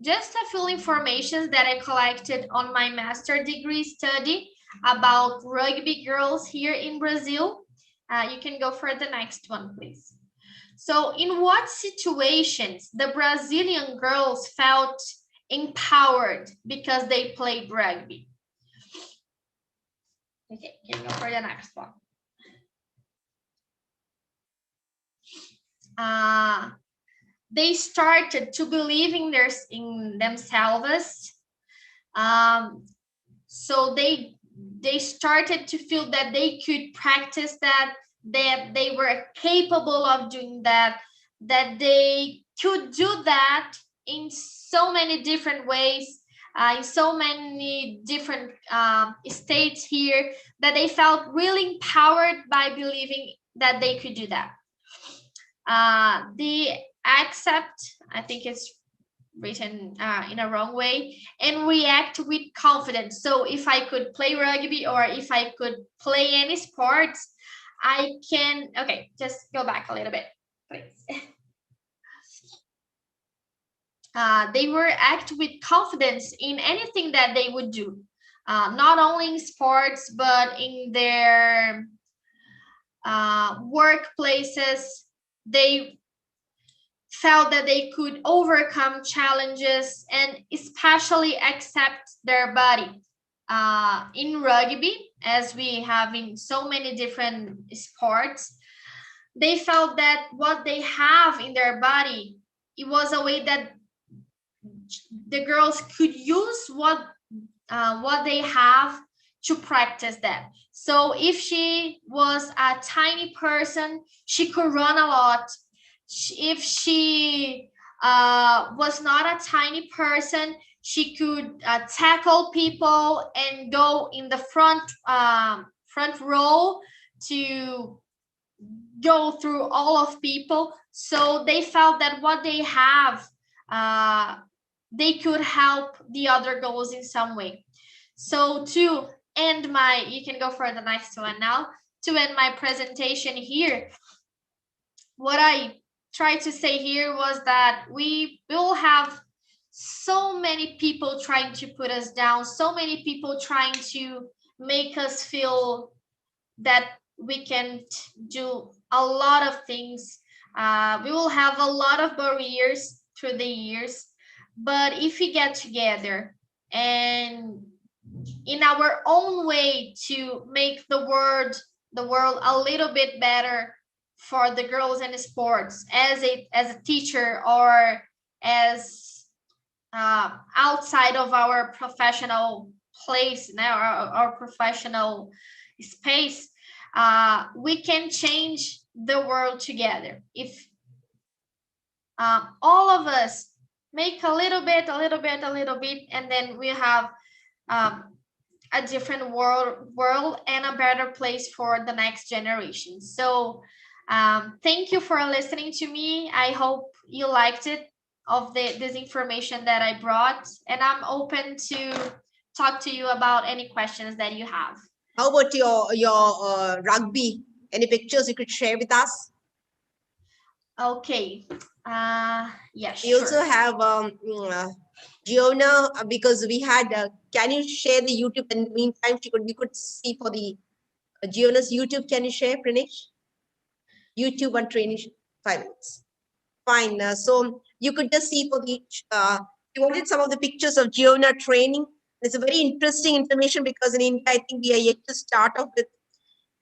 just a few informations that I collected on my master degree study about rugby girls here in Brazil. You can go for the next one, please. So in what situations the Brazilian girls felt empowered because they played rugby? Okay, you can go for the next one. They started to believe in themselves. So they started to feel that they could practice that they were capable of doing that they could do that in so many different ways, in so many different states here, that they felt really empowered by believing that they could do that. The accept, I think it's written in a wrong way, and react with confidence. So if I could play rugby or if I could play any sports, I can, okay, just go back a little bit, please. They were act with confidence in anything that they would do, not only in sports, but in their workplaces. They felt that they could overcome challenges and especially accept their body. In rugby, as we have in so many different sports, they felt that what they have in their body, it was a way that the girls could use what they have to practice that. So if she was a tiny person, she could run a lot. If she was not a tiny person, she could tackle people and go in the front row to go through all of people. So they felt that what they have, they could help the other girls in some way. So to end my, you can go for the next one now. To end my presentation here, what I tried to say here was that we will have so many people trying to put us down, so many people trying to make us feel that we can do a lot of things. We will have a lot of barriers through the years, but if we get together and in our own way to make the world a little bit better for the girls in sports, as a teacher or as outside of our professional place now, our professional space, we can change the world together. If all of us make a little bit, and then we have a different world and a better place for the next generation. So thank you for listening to me. I hope you liked it, of this information that I brought, and I'm open to talk to you about any questions that you have.
How about your rugby? Any pictures you could share with us?
Okay. Yeah,
We
sure.
also have Giona, because we had. Can you share the YouTube? In the meantime, we could see for the Giona's YouTube. Can you share, Pranesh? YouTube and training 5 minutes. Fine. So you could just see for the. You wanted some of the pictures of Giona training. It's a very interesting information because in India, I think we are yet to start off with,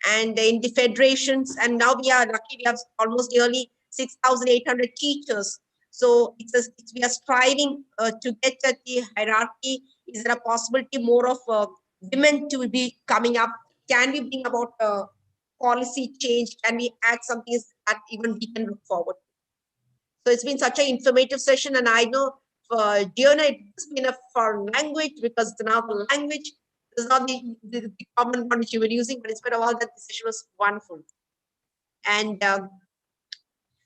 and in the federations, and now we are lucky. We have almost nearly 6,800 teachers. So we are striving to get at the hierarchy. Is there a possibility more of women to be coming up? Can we bring about policy change? Can we add something that even we can look forward to? So it's been such an informative session, and I know for Diona, it's been a foreign language because it's another language. It's not the common one which you were using, but it's been a while that the session was wonderful. And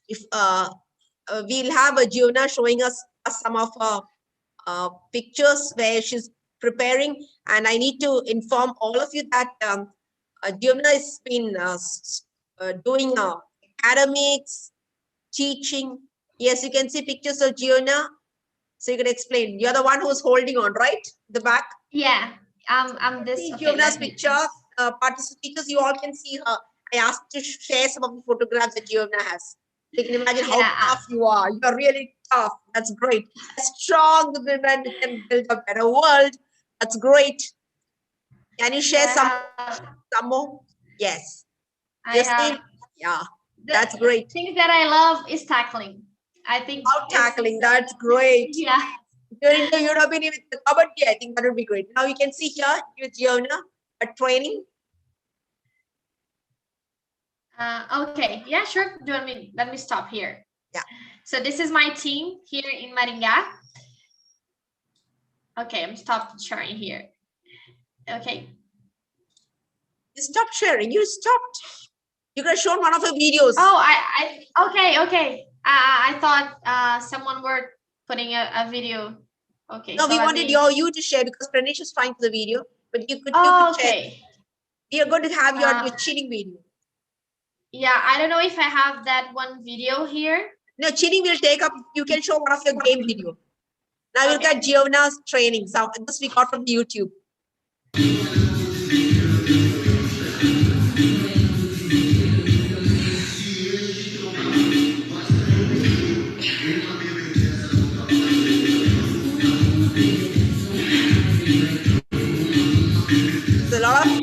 if we'll have a Giona showing us some of her pictures where she's preparing, and I need to inform all of you that Giona has been doing academics, teaching. Yes, you can see pictures of Giona. So you can explain. You're the one who's holding on, right? The back.
Yeah, I'm this.
See
Okay,
Giona's picture. Participants, you all can see her. I asked to share some of the photographs that Giona has. You can imagine how tough you are. You're really tough. That's great. A strong women can build a better world. That's great. Can you share some more? Yes. Yeah. That's great.
Things that I love is tackling. I think
about tackling. That's great.
Yeah.
During the European with the kabaddi, I think that would be great. Now you can see here with Giona a training.
Okay. Yeah, sure. Let me stop here.
Yeah.
So this is my team here in Maringá. Okay, I'm stopped sharing here. Okay.
You stopped sharing. You stopped. You could have shown one of your videos.
Oh, okay. I thought someone were putting a video. Okay.
No,
so
we
let
wanted
me-
you to share because Pranesh is trying for the video, but you could
Oh,
share.
okay.
We are going to have your
Uh,
cheating video.
Yeah, I don't know if I have that one video here.
No, cheating will take up. You can show one of your game video. Now we'll
Okay.
get Giovanna's training. So this we got from YouTube. So a lot of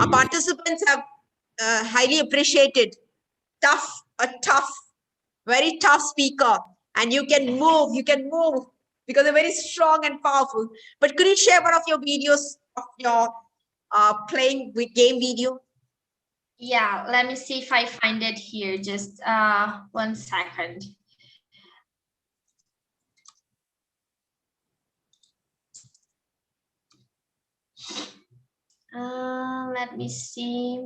our participants have highly appreciated. A tough, very tough speaker. And you can move because they're very strong and powerful. But could you share one of your videos of your playing with game video?
Yeah, let me see if I find it here. Just 1 second. Let me see.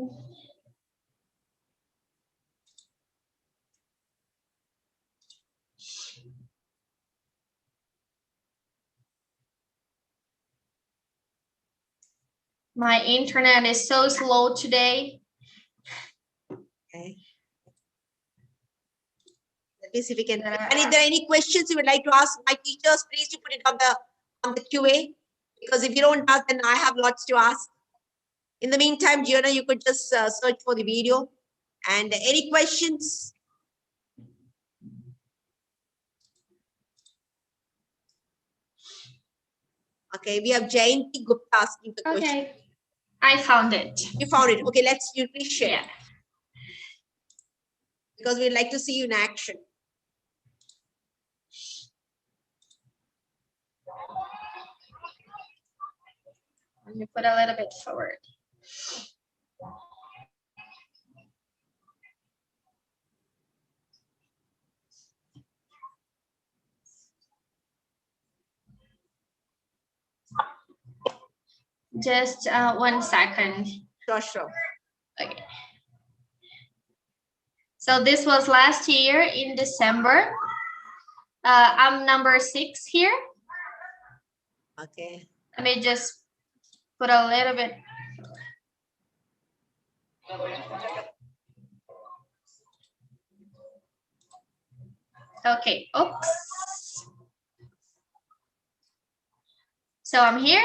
My internet is so slow today.
Okay. Let me see if we can. And if there are any questions you would like to ask my teachers, please do put it on the QA. Because if you don't ask, then I have lots to ask. In the meantime, Gianna, you could just search for the video. And any questions? Okay, we have Jayanti Gupta asking the question.
Okay, I found it.
You found it. Okay, you please share.
Yeah.
Because we'd like to see you in action.
Let me put a little bit forward. Just 1 second.
Sure.
Okay. So this was last year in December. I'm number 6 here.
Okay.
Let me just put a little bit. Okay, oops. So I'm here.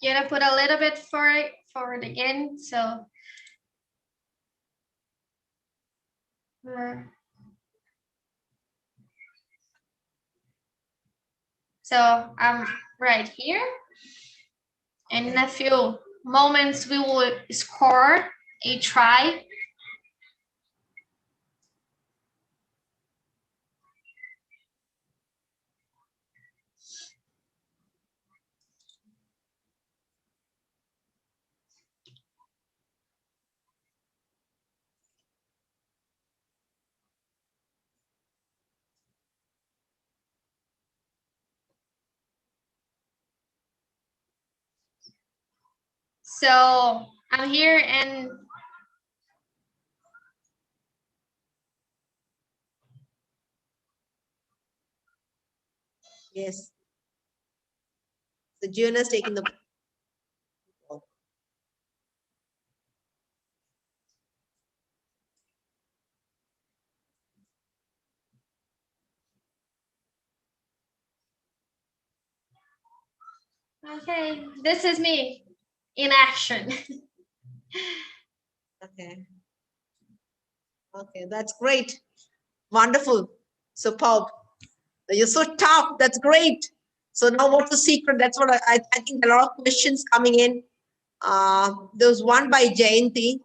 Gonna put a little bit forward again. So I'm right here. And in a few moments, we will score a try. So I'm here and
Yes. So Gianna's taking the.
okay, this is me in action.
Okay, that's great. Wonderful. Superb. You're so tough. That's great. So now what's the secret? That's what I think a lot of questions coming in. There's one by Jayanti,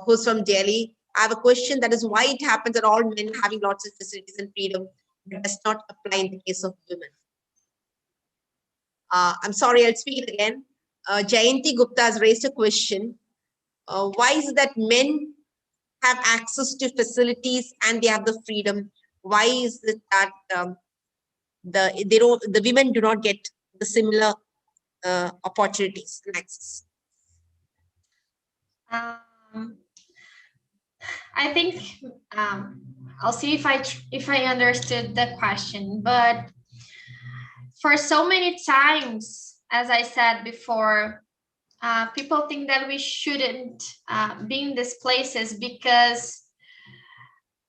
who's from Delhi. I have a question, that is why it happens that all men having lots of facilities and freedom but does not apply in the case of women. I'm sorry, I'll speak it again. Jayanti Gupta has raised a question. Why is it that men have access to facilities and they have the freedom? Why is it that the women do not get the similar opportunities and access?
I think I'll see if I understood the question, but for so many times, as I said before, people think that we shouldn't be in these places because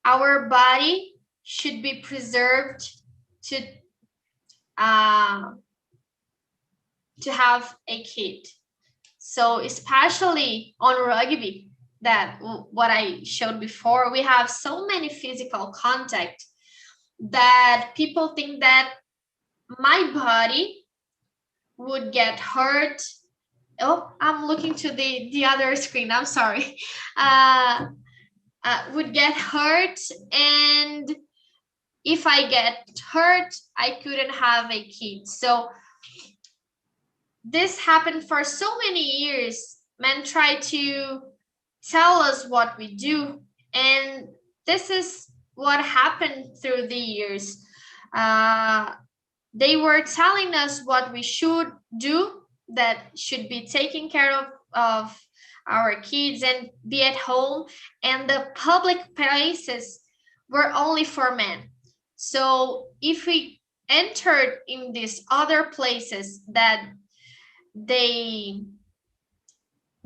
our body should be preserved to have a kid. So especially on rugby, that what I showed before, we have so many physical contact that people think that my body would get hurt. Oh, I'm looking to the other screen. I'm sorry. Would get hurt, and if I get hurt, I couldn't have a kid. So this happened for so many years. Men try to tell us what we do, and this is what happened through the years. They were telling us what we should do, that should be taking care of our kids and be at home, and the public places were only for men. So if we entered in these other places that they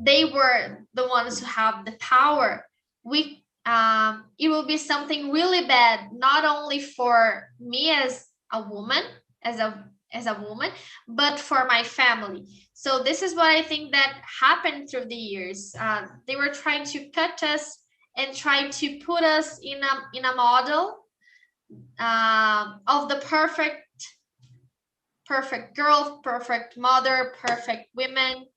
were the ones who have the power, we it will be something really bad, not only for me as a woman, as a woman, but for my family. So this is what I think that happened through the years. They were trying to cut us and try to put us in a model of the perfect girl, perfect mother, perfect women.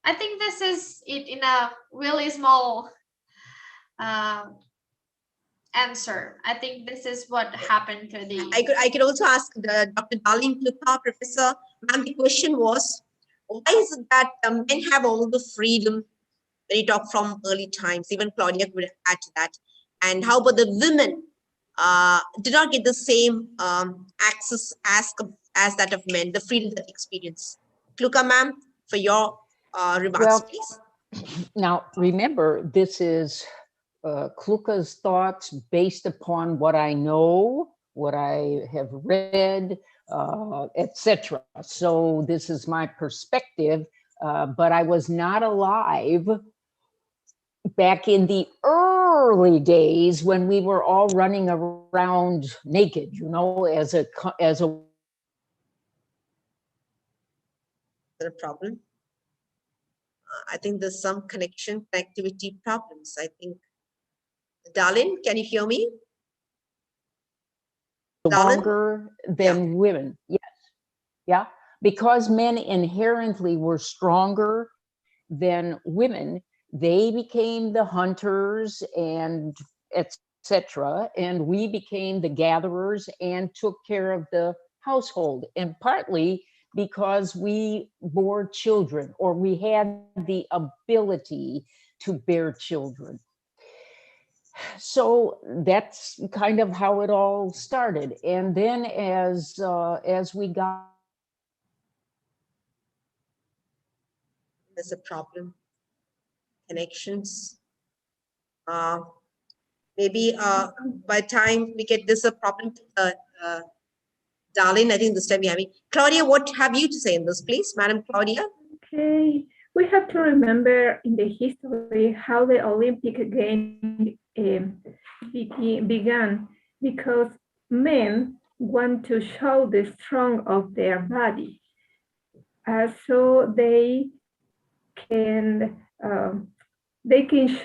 I think this is it in a really small answer. I think this is what happened to the.
I could also ask the Dr. Darlene Kluka, Professor. Ma'am, the question was, why is it that men have all the freedom when you talk from early times? Even Claudia could add to that. And how about the women? Do not get the same access as that of men, the freedom that they experience. Kluka, ma'am, for your remarks,
Well,
please.
now remember, this is Kluka's thoughts based upon what I know, what I have read, etc. So this is my perspective, but I was not alive back in the early days when we were all running around naked, you know, as a
The problem. I think there's some connectivity problems. I think. Darlene, can you hear me?
longer than women. Yes. Yeah. Because men inherently were stronger than women, they became the hunters and etc. And we became the gatherers and took care of the household. And partly because we bore children, or we had the ability to bear children. So that's kind of how it all started. And then as we got,
there's a problem. Connections. Maybe by the time we get this a problem, Darlene, I think this time you're having. Claudia, what have you to say in this, please? Madam Claudia?
Okay, we have to remember in the history how the Olympic Games began, because men want to show the strength of their body, so they can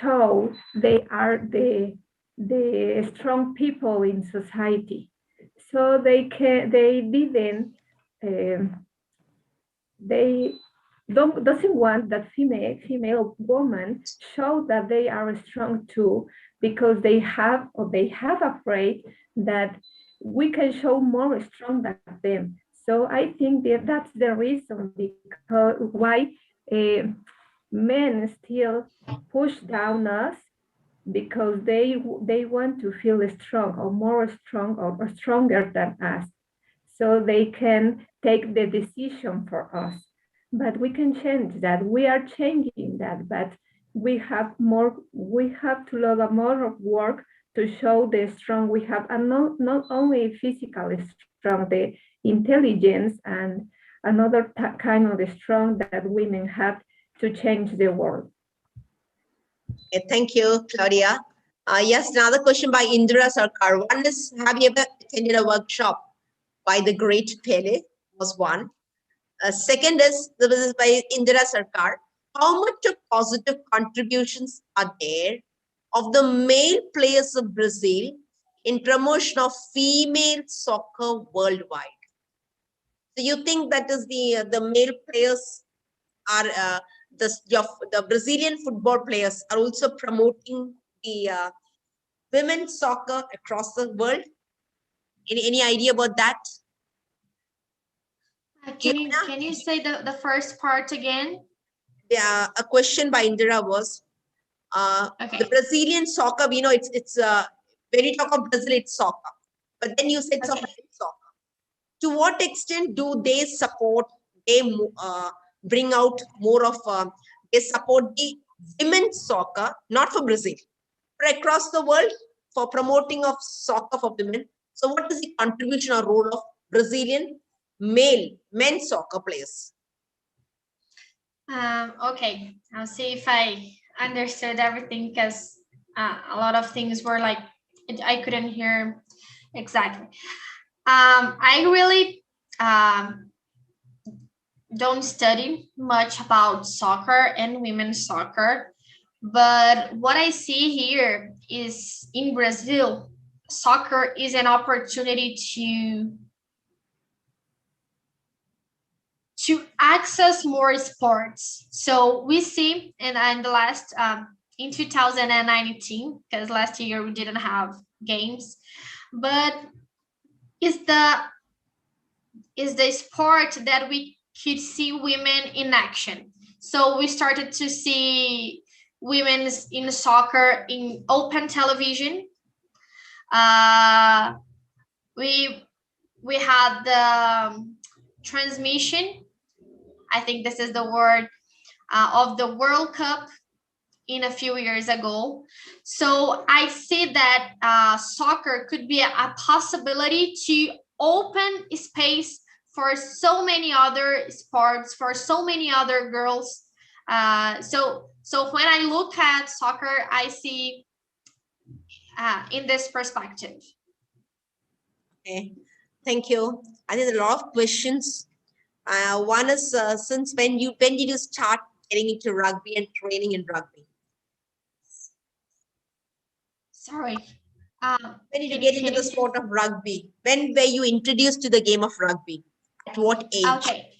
show they are the strong people in society. So they didn't they doesn't want that female woman show that they are strong too, because they have afraid that we can show more strong than them. So I think that that's the reason because why men still push down us, because they want to feel strong or more strong or stronger than us, so they can take the decision for us. But we can change that. We are changing that, but we have to do more of work to show the strong we have, and not only physically strong, the intelligence and another kind of the strong that women have to change the world.
Okay, thank you, Claudia. Yes, another question by Indira Sarkar. One is, have you ever attended a workshop by the great Pele? Was one. Second is, this is by Indira Sarkar. How much of positive contributions are there of the male players of Brazil in promotion of female soccer worldwide? So you think that is the male players are the Brazilian football players are also promoting the women's soccer across the world? Any idea about that?
Can you say the first part again?
Yeah, a question by Indira was
Okay.
the Brazilian soccer. We know it's when you talk of Brazil, it's soccer, but then you said
Okay.
soccer. To what extent do they support? They bring out more of they support the women's soccer, not for Brazil, but across the world for promoting of soccer for women. So, what is the contribution or role of Brazilian men's soccer players?
Okay, I'll see if I understood everything, because a lot of things were like I couldn't hear exactly. I really don't study much about soccer and women's soccer, but what I see here is in Brazil, soccer is an opportunity to access more sports. So we see in the last in 2019, because last year we didn't have games, but is the sport that we could see women in action. So we started to see women in soccer in open television. We had the transmission, I think this is the word, of the World Cup in a few years ago. So I see that soccer could be a possibility to open space for so many other sports, for so many other girls. So when I look at soccer, I see in this perspective.
Okay, thank you. I think there are a lot of questions. One is since when did you start getting into rugby and training in rugby?
Sorry.
When did you get into the sport of rugby? When were you introduced to the game of rugby? At what age?
Okay.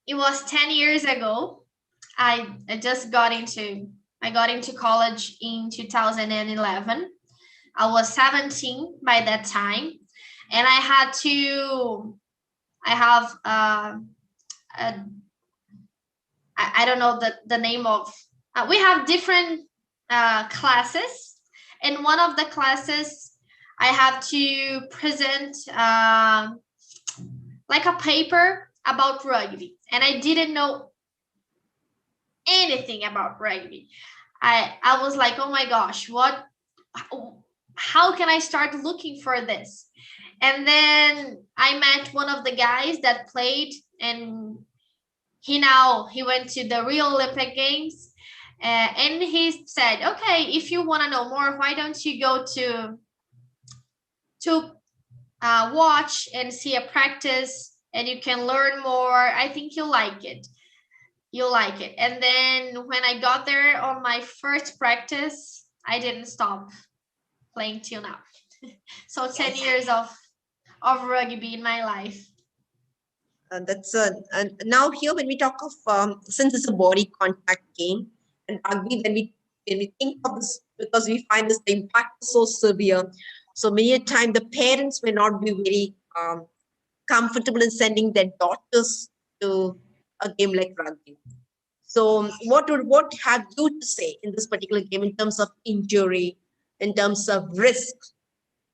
It was 10 years ago. I got into college in 2011. I was 17 by that time, and I don't know the name of, we have different classes. In one of the classes, I have to present like a paper about rugby, and I didn't know anything about rugby. I was like, oh my gosh, how can I start looking for this? And then I met one of the guys that played, and he went to the Rio Olympic Games, and he said, okay, if you want to know more, why don't you go to watch and see a practice, and you can learn more. I think you'll like it. And then when I got there on my first practice, I didn't stop playing till now. So 10 years of rugby in my life.
That's and now here when we talk of since it's a body contact game and rugby, when we think of this, because we find this the impact is so severe. So many a time the parents may not be very comfortable in sending their daughters to a game like rugby. So what have you to say in this particular game in terms of injury, in terms of risk?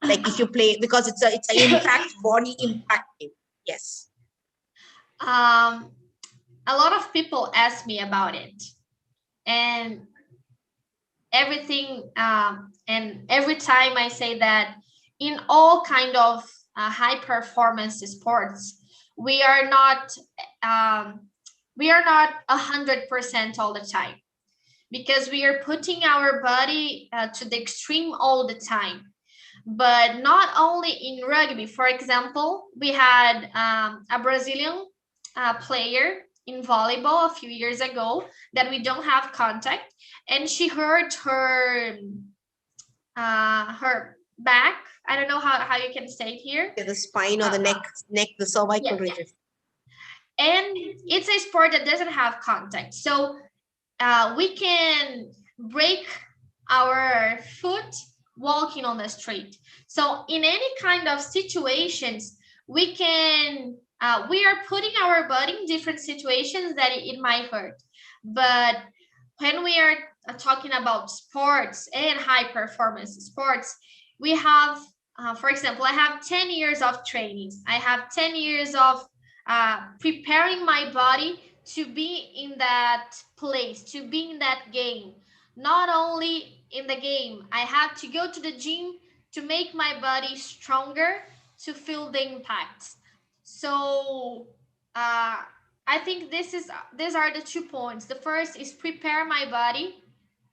Like if you play, because it's a impact, body impact game. Yes.
A lot of people ask me about it, and everything and every time I say that in all kind of high performance sports, we are not 100% all the time, because we are putting our body to the extreme all the time. But not only in rugby. For example, we had a Brazilian player in volleyball a few years ago that we don't have contact, and she hurt her back. I don't know how you can say it here.
The spine or the neck, the cervical region.
And it's a sport that doesn't have contact, so we can break our foot walking on the street. So in any kind of situations, we are putting our body in different situations that it might hurt. But when we are talking about sports and high performance sports, we have, for example, I have 10 years of training. I have 10 years of preparing my body to be in that place, to be in that game. Not only in the game, I have to go to the gym to make my body stronger, to feel the impacts. So I think these are the 2 points. The first is prepare my body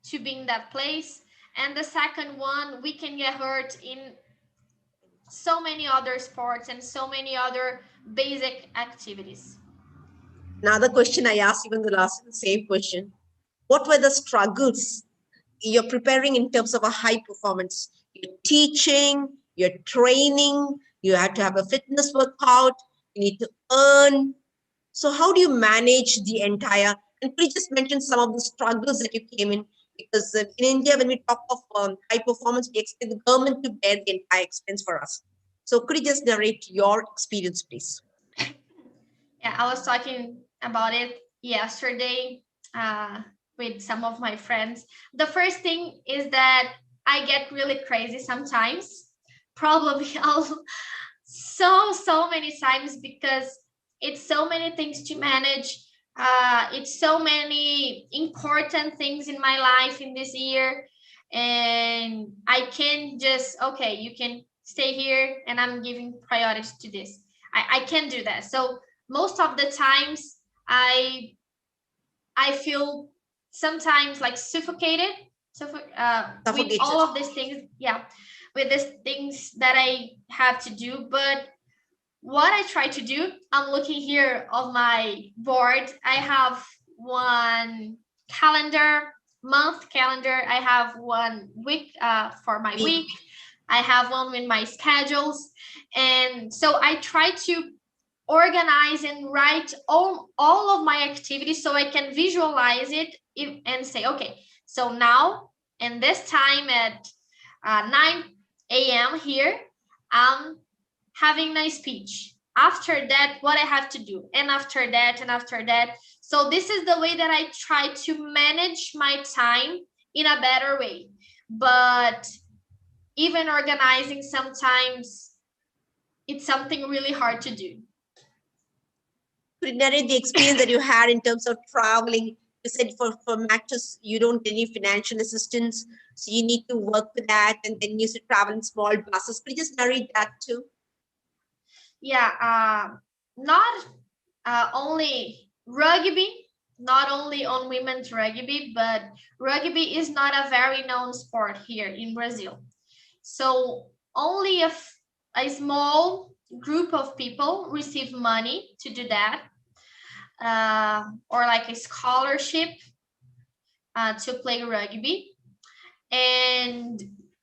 to be in that place, and the second one, we can get hurt in so many other sports and so many other basic activities.
Another question I asked even the same question. What were the struggles you're preparing in terms of a high performance? You're teaching, you're training, you have to have a fitness workout, you need to earn. So how do you manage the entire, and could you just mention some of the struggles that you came in? Because in India, when we talk of high performance, we expect the government to bear the entire expense for us. So could you just narrate your experience, please?
Yeah, I was talking about it yesterday with some of my friends. The first thing is that I get really crazy sometimes, probably so many times, because it's so many things to manage. It's so many important things in my life in this year, and I can't just, okay, you can stay here and I'm giving priority to this. I can't do that. So most of the times I feel sometimes like suffocated. So with all of these things, with these things that I have to do. But what I try to do, I'm looking here on my board. I have one month calendar. I have 1 week for my week. I have one with my schedules. And so I try to organize and write all of my activities so I can visualize it and say, okay, so now and this time at 9 a.m. here, I'm having a speech. After that, what I have to do, and after that, and after that. So this is the way that I try to manage my time in a better way. But even organizing, sometimes it's something really hard to do.
Could you narrate the experience that you had in terms of traveling? You said for matches, you don't get any financial assistance, so you need to work with that, and then you used to travel in small buses. Could you just narrate that too?
Yeah, not only rugby, not only on women's rugby, but rugby is not a very known sport here in Brazil. So only a small group of people receive money to do that, or like a scholarship to play rugby. And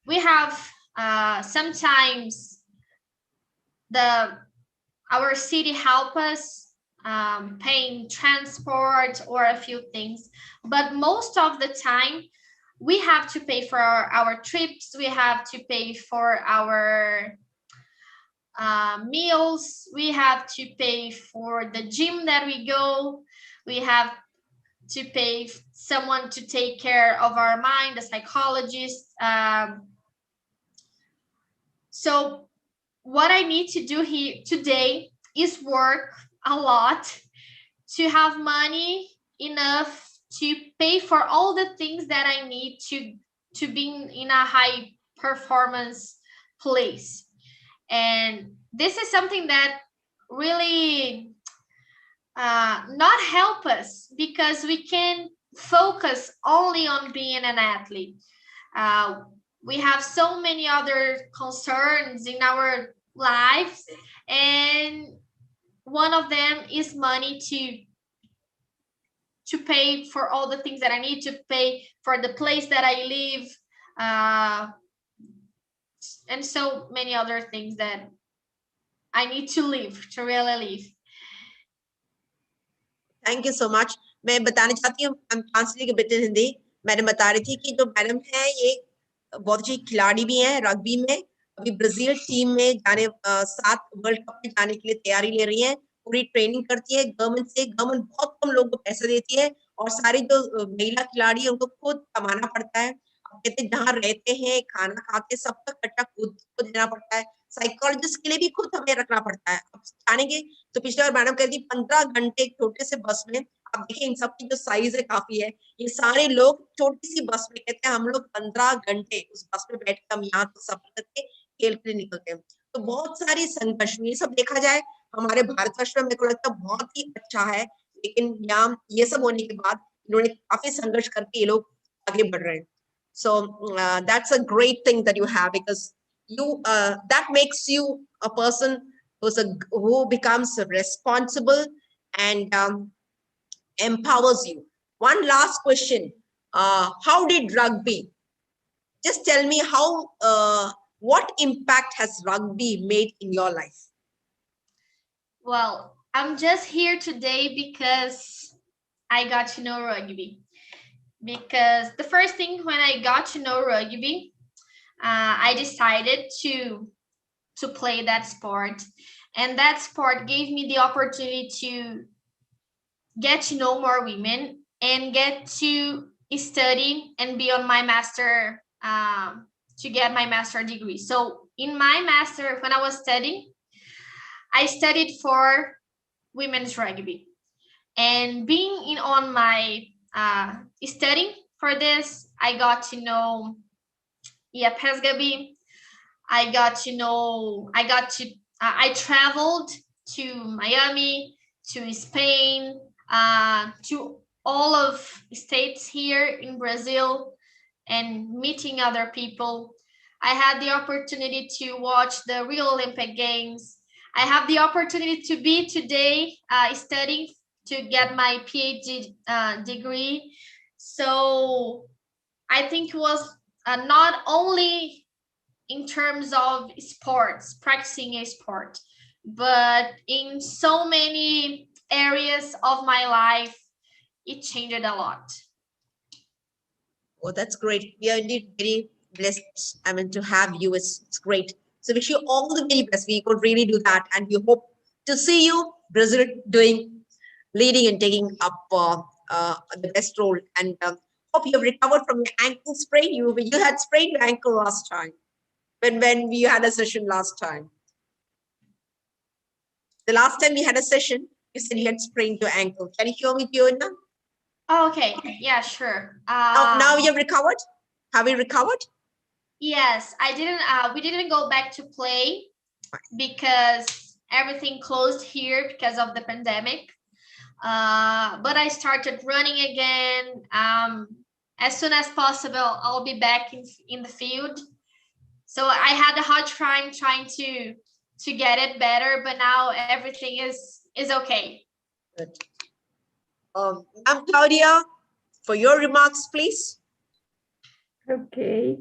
we have sometimes our city help us paying transport or a few things, but most of the time we have to pay for our trips. We have to pay for our meals. We have to pay for the gym that we go. We have to pay someone to take care of our mind, a psychologist. So what I need to do here today is work a lot to have money enough to pay for all the things that I need to be in a high performance place. And this is something that really not help us, because we can focus only on being an athlete. We have so many other concerns in our lives, and one of them is money to pay for all the things that I need to pay for the place that I live, and so many other things that I need to live, to really live.
Thank you so much. मैं बताना चाहती हूँ translate के बेटे Hindi. Madam बता रही थी कि जो मैडम है ये बहुत अच्छी खिलाड़ी भी हैं रग्बी में। अभी ब्राजील टीम में जाने 7 वर्ल्ड कप में जाने के लिए तैयारी ले रही हैं। पूरी ट्रेनिंग करती है गवर्नमेंट से। गवर्नमेंट बहुत कम लोगों को पैसे देती है और सारी जो महिला खिलाड़ी है उनको खुद कमाना पड़ता है। कहते हैं जहाँ रहते हैं, खाना खाते हैं, सबका खर्चा खुद देना पड़ता है। साइकोलॉजिस्ट के लिए भी खुद हमें रखना पड़ता है। अब जानेंगे तो पिछले बार मैडम कहती 15 घंटे एक छोटे से बस में। अब देखिए इन सबकी जो साइज है काफी है। ये सारे लोग छोटी सी बस में, कहते हैं हम लोग 15 घंटे उस बस में बैठ कर हम यहाँ तक सफर करके खेल के लिए निकलते हैं। तो बहुत सारी संघर्ष, ये सब देखा जाए हमारे भारतवर्ष में मेरे को लगता है बहुत ही अच्छा है। लेकिन यहाँ ये सब होने के बाद इन्होंने काफी संघर्ष करके ये लोग आगे बढ़ रहे हैं। So that's a great thing that you have, because you that makes you a person who becomes responsible and empowers you. One last question: how did rugby? Just tell me how. What impact has rugby made in your life?
Well, I'm just here today because I got to know rugby. Because the first thing when I got to know rugby, I decided to play that sport, and that sport gave me the opportunity to get to know more women and get to study and be on my master, to get my master degree. So in my master, when I was studying, I studied for women's rugby, and being in on my studying for this, I got to know Pesgabi. I traveled to Miami, to Spain, to all of states here in Brazil, and meeting other people. I had the opportunity to watch the Rio Olympic Games. I have the opportunity to be today studying to get my PhD degree. So I think it was not only in terms of sports, practicing a sport, but in so many areas of my life, it changed a lot.
Oh, that's great. We are indeed very blessed. I mean, to have you, it's great. So wish you all the very best. We could really do that, and we hope to see you, Brazil, leading and taking up the best role. And hope you have recovered from your ankle sprain. You had sprained your ankle last time when we had a session last time. The last time we had a session, you said you had sprained your ankle. Can you show me, Fiona?
Oh, okay. Yeah, sure.
Now you have recovered. Have you recovered?
Yes, I didn't. We didn't go back to play because everything closed here because of the pandemic. But I started running again. As soon as possible, I'll be back in the field. So I had a hard time trying to get it better, but now everything is okay.
Good. Claudia, for your remarks, please.
Okay.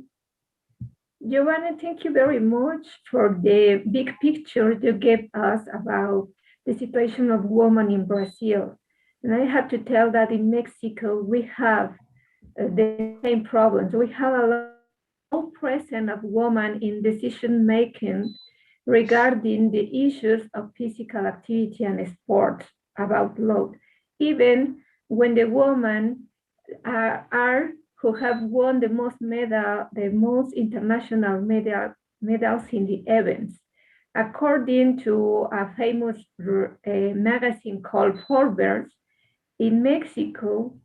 Giovanna, thank you very much for the big picture you gave us about the situation of women in Brazil. And I have to tell that in Mexico, we have the same problems. We have a low presence of women in decision making regarding the issues of physical activity and sports about load, even when the women are who have won the most international medals in the events. According to a famous magazine called Forbes, in Mexico,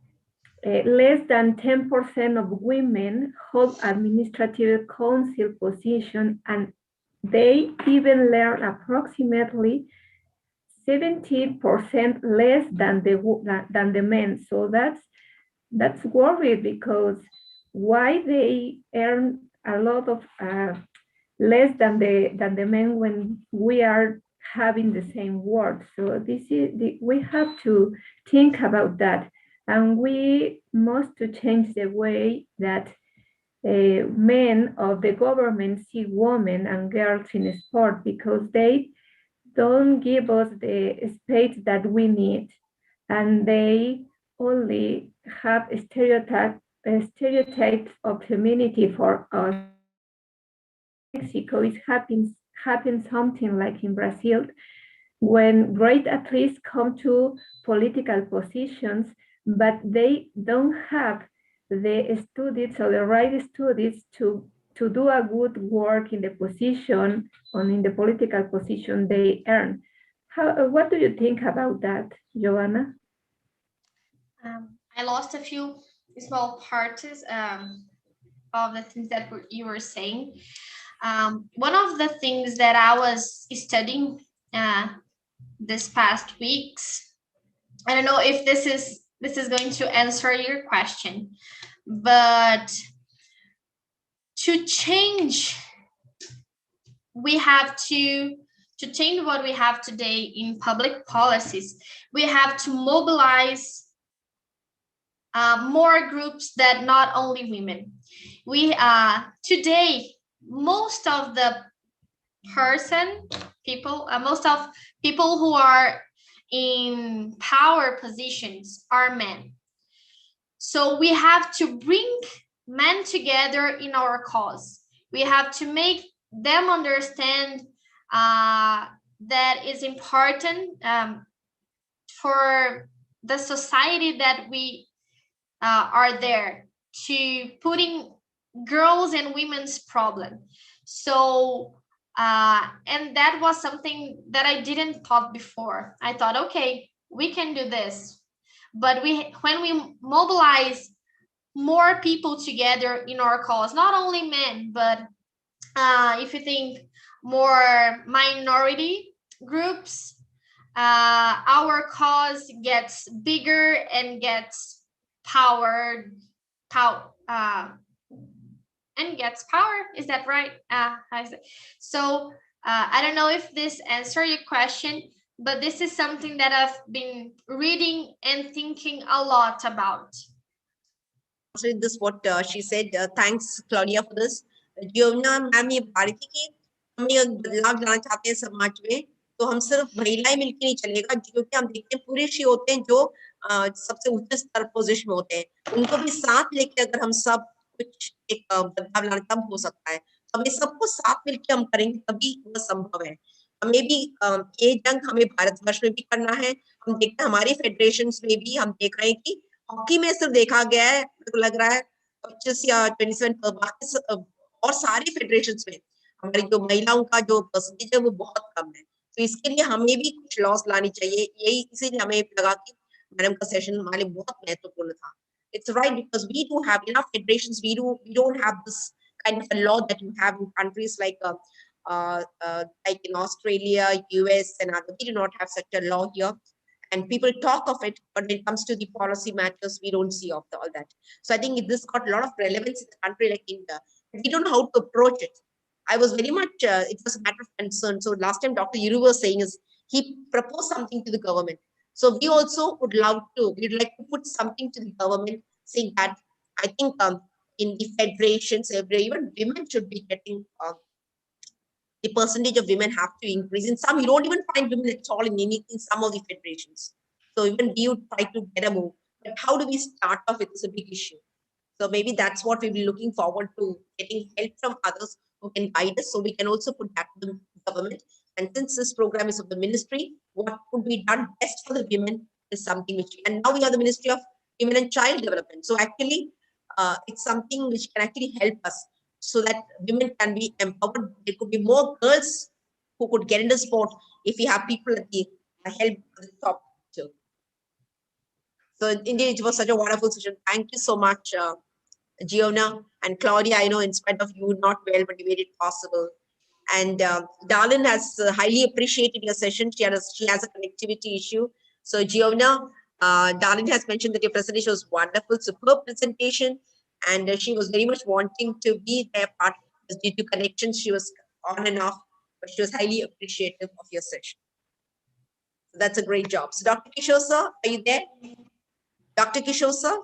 less than 10% of women hold administrative council position, and they even learn approximately 70% less than the men. So that's worried, because why they earn a lot of less than the men when we are having the same work. So we have to think about that, and we must to change the way that men of the government see women and girls in sport, because they don't give us the space that we need, and they only have stereotypes of femininity for us. Mexico is happen something like in Brazil, when great athletes come to political positions, but they don't have the studies or the right studies to do a good work in the position or in the political position they earn. What do you think about that, Joanna?
I lost a few small parts of the things that you were saying. One of the things that I was studying this past weeks, I don't know if this is going to answer your question, but to change, we have to change what we have today in public policies. We have to mobilize more groups that not only women. We today, most of the most of people who are in power positions are men. So we have to bring men together in our cause. We have to make them understand that is important for the society that we are there, to putting girls and women's problem. So and that was something that I didn't thought before. I thought, okay, we can do this, but when we mobilize more people together in our cause, not only men, but if you think more minority groups, our cause gets bigger and gets powered, and gets power. Is that right? So I don't know if this answers your question, but this is something that I've been reading and thinking a lot about.
This what she said. Thanks, Claudia, for this. जियोना ma'am ये बता रही थी कि हम ये बदलाव लाना चाहते हैं समाज में, तो हम सिर्फ महिलाएं मिलकर नहीं चलेगा, क्योंकि हम देखते हैं पुरुष ही होते हैं जो सबसे उच्च स्तर पोजीशन में होते हैं, उनको भी साथ लेके अगर हम सब कुछ एक बदलाव लाना तब हो सकता है। हमें सबको साथ मिलकर हम करेंगे तभी वह संभव है। हमें भी ये जंग हमें भारतवर्ष में भी करना है। हम देखते हैं हमारी फेडरेशंस में भी हम देख रहे हैं कि हॉकी में सिर्फ देखा गया है, मेरे को लग रहा है 25 या 27, और सारी फेडरेशंस में हमारी जो महिलाओं का जो परसेंटेज है वो बहुत कम है। तो इसके लिए हमें भी कुछ लॉस लानी चाहिए। यही इसीलिए हमें लगा कि मैडम का सेशन हमारे लिए बहुत महत्वपूर्ण था। It's right, because we do have enough federations. We don't have this kind of a law that you have in countries like in Australia, US, and other. We do not have such a law here. And people talk of it, but when it comes to the policy matters, we don't see of all that. So I think this got a lot of relevance in a country like India. We don't know how to approach it. I was very much, it was a matter of concern. So last time Dr. Yuru was saying is, he proposed something to the government. So we also we'd like to put something to the government, saying that I think in the federations, even women should be getting the percentage of women have to increase. In some, you don't even find women at all in some of the federations. So even we would try to get a move. But how do we start off with this a big issue? So maybe that's what we'll be looking forward to, getting help from others who can guide us, so we can also put that to the government. And since this program is of the ministry, what could be done best for the women is something which, and now we are the Ministry of Women and Child Development. So actually, it's something which can actually help us so that women can be empowered. There could be more girls who could get into sport if we have people at the help at the top too. So indeed, it was such a wonderful session. Thank you so much, Giona and Claudia. I know in spite of you not well, but you made it possible. And Darlene has highly appreciated your session. She has a connectivity issue. So Giona, Darlene has mentioned that your presentation was wonderful, superb presentation. And she was very much wanting to be there, but due to connections, she was on and off, but she was highly appreciative of your session. So that's a great job. So Dr. Kishore sir, are you there? Dr. Kishore sir?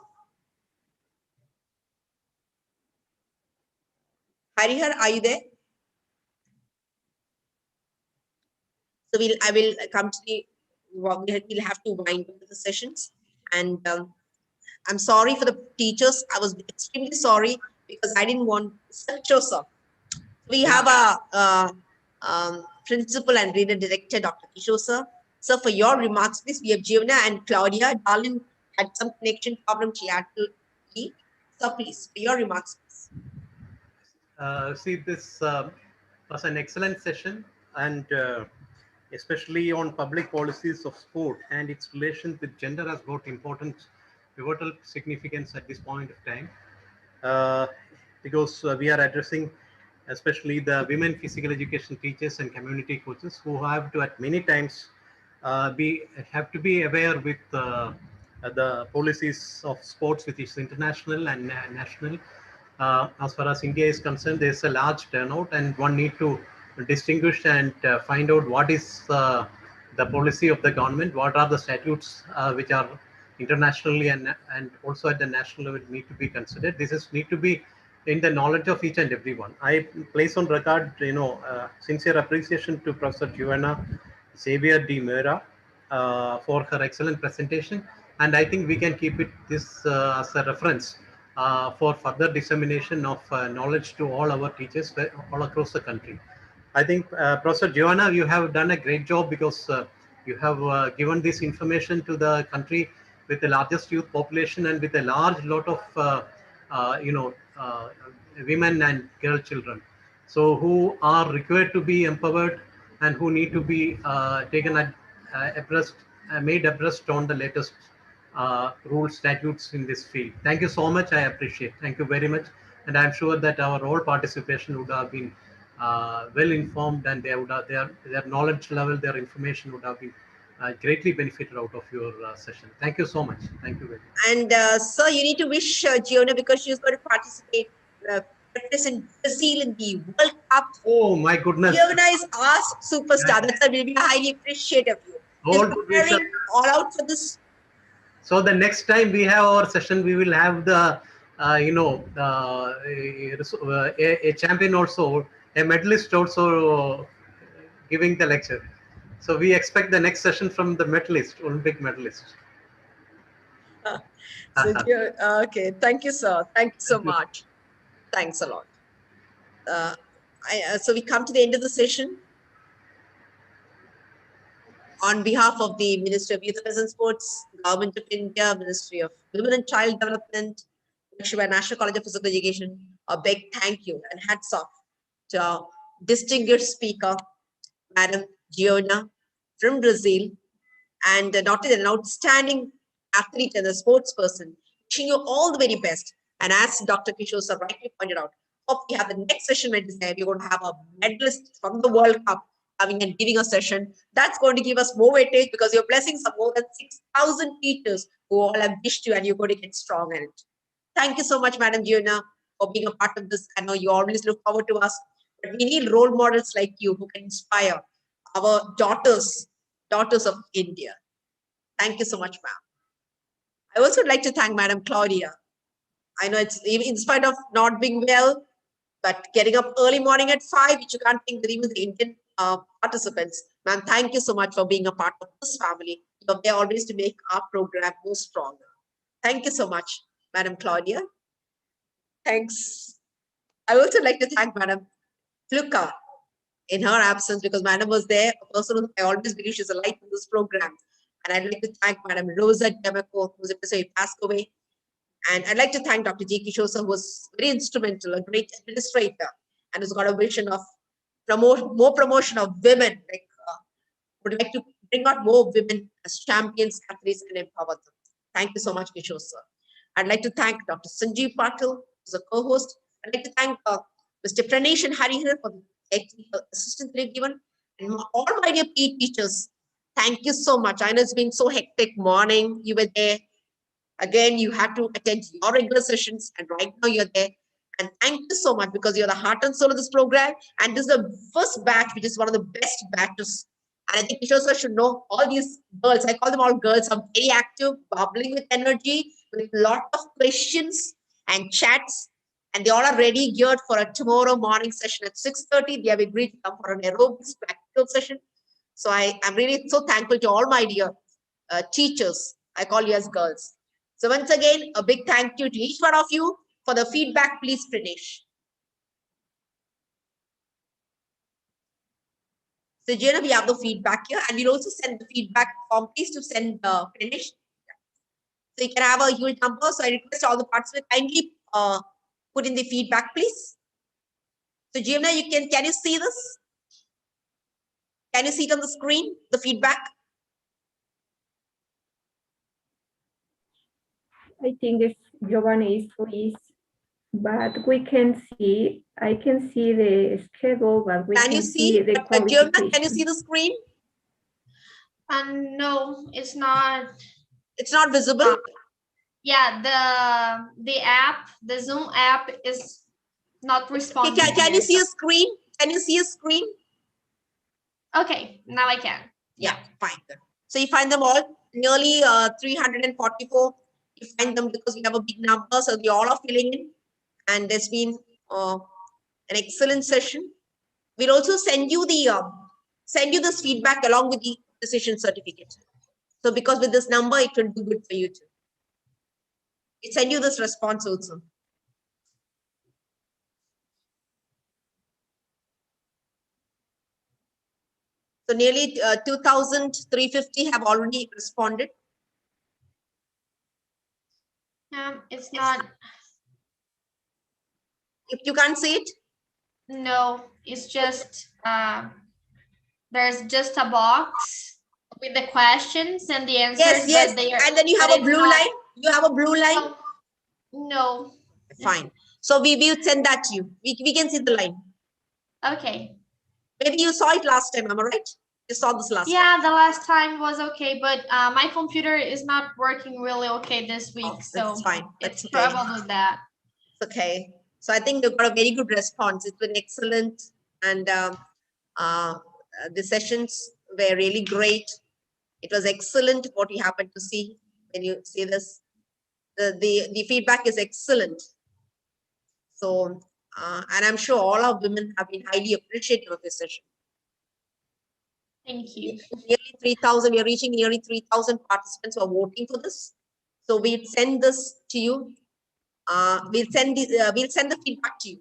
Harihar, are you there? So I will come to the, we'll have to wind up the sessions. And I'm sorry for the teachers. I was extremely sorry because I didn't want such a sir. We have a principal and reader director, Dr. Kishore sir. So for your remarks, please, we have Giovanna and Claudia. Darlene had some connection problem. She had to leave. So please, for your remarks, please.
See, this was an excellent session, and especially on public policies of sport and its relation with gender has got important, pivotal significance at this point of time, because we are addressing especially the women physical education teachers and community coaches who have to at many times have to be aware with the policies of sports, which is international and national. As far as India is concerned, there's a large turnout, and one need to distinguish and find out what is the policy of the government, what are the statutes which are internationally and also at the national level need to be considered. This is need to be in the knowledge of each and everyone. I place on record, sincere appreciation to Professor Giovanna Xavier de Mera for her excellent presentation, and I think we can keep it this as a reference for further dissemination of knowledge to all our teachers all across the country. I think, Professor Giovanna, you have done a great job because you have given this information to the country with the largest youth population and with a large lot of, women and girl children. So who are required to be empowered and who need to be taken abreast, made abreast on the latest rules, statutes in this field. Thank you so much. I appreciate. Thank you very much. And I'm sure that our all participation would have been well informed, and they would have, their knowledge level, their information would have been greatly benefited out of your session. Thank you so much. Thank you very much.
And sir, you need to wish Giona, because she's going to participate, represent Brazil in the World Cup.
Oh my goodness.
Giona is our superstar. That's why we'll be highly appreciative of you.
All
She's
good wishes.
preparing all out for this.
So the next time we have our session, we will have the, a champion also, a medalist also giving the lecture. So we expect the next session from the medalist, Olympic medalist.
So, okay, thank you, sir. Thank you so much. Thanks a lot. So we come to the end of the session. On behalf of the Ministry of Youth Affairs and Sports, Government of India, Ministry of Women and Child Development, National College of Physical Education, a big thank you and hats off to our distinguished speaker, Madam Giona from Brazil, and not an outstanding athlete and a sports person. Wishing you all the very best. And as Dr. Kishore sir rightly pointed out, hope we have the next session where we're going to have a medalist from the World Cup having and giving a session. That's going to give us more weightage because your blessings are more than 6,000 teachers who all have wished you, and you're going to get strong in it. Thank you so much, Madam Giona, for being a part of this. I know you always look forward to us, but we need role models like you who can inspire our daughters of India. Thank you so much, ma'am. I also would like to thank Madam Claudia. I know it's in spite of not being well, but getting up early morning at 5, which you can't think that even the Indian participants. Ma'am, thank you so much for being a part of this family. You're there always to make our program more stronger. Thank you so much, Madam Claudia. Thanks. I also like to thank Madam Fluka in her absence, because Madam was there, a person who I always believe she's a light in this program. And I'd like to thank Madam Rosa Demeco, who's a passed away. And I'd like to thank Dr. J. Kishore, who was very instrumental, a great administrator, and has got a vision of more promotion of women. Would like to bring out more women as champions, athletes, and empower them. Thank you so much, Kishore, sir. I'd like to thank Dr. Sanjeev Patil, who's a co-host. I'd like to thank Mr. Pranesh and Harihar for the technical assistance they've given. And all my dear PE teachers, thank you so much. I know it's been so hectic morning. You were there. Again, you had to attend your regular sessions, and right now you're there. And thank you so much, because you're the heart and soul of this program. And this is the first batch, which is one of the best batches. And I think Kishore sir should know all these girls. I call them all girls. Are very active, bubbling with energy, with a lot of questions and chats. And they all are ready, geared for a tomorrow morning session at 6:30. They have agreed to come for an aerobics practical session. So I'm really so thankful to all my dear teachers. I call you as girls. So once again, a big thank you to each one of you. For the feedback, please, Pranesh. So, Jenna, we have the feedback here, and we'll also send the feedback form. Please to send Pranesh. So you can have a huge number. So I request all the participants kindly put in the feedback, please. So, Jenna, can you see this? Can you see it on the screen? The feedback.
I think it's Giovanni is please, but we can see, I can see the schedule, but we
Can you
can see
see?
the
Giovanna, can you
qualification.
see the screen?
No, it's not.
It's not visible.
Yeah, the app, the Zoom app is not responding.
Can you see a screen? Can you see a screen?
Okay, now I can.
Yeah, fine. So you find them all, nearly 344. You find them because we have a big number, so they all are filling in. And there's been an excellent session. We'll also send you this feedback along with the decision certificate. So because with this number, it will do good for you too. It send you this response also. So nearly 2,350 have already responded.
It's not.
If you can't see it,
no, it's just there's just a box with the questions and the answers.
yes,
but they are,
and then you have a blue line. You have a blue line.
No.
Fine. So we will send that to you. We can see the line.
Okay.
Maybe you saw it last time. Am I right? You saw this last time.
Yeah, the last time was okay, but my computer is not working really okay this week.
That's
so
fine.
It's
okay.
probably that.
Okay. So I think you've got a very good response. It's been excellent. And the sessions were really great. It was excellent what you happened to see when you see this. The feedback is excellent. So, and I'm sure all our women have been highly appreciative of this session.
Thank you.
Nearly 3,000, we are reaching nearly 3,000 participants who are voting for this. So we'll send this to you. We'll send the feedback to you,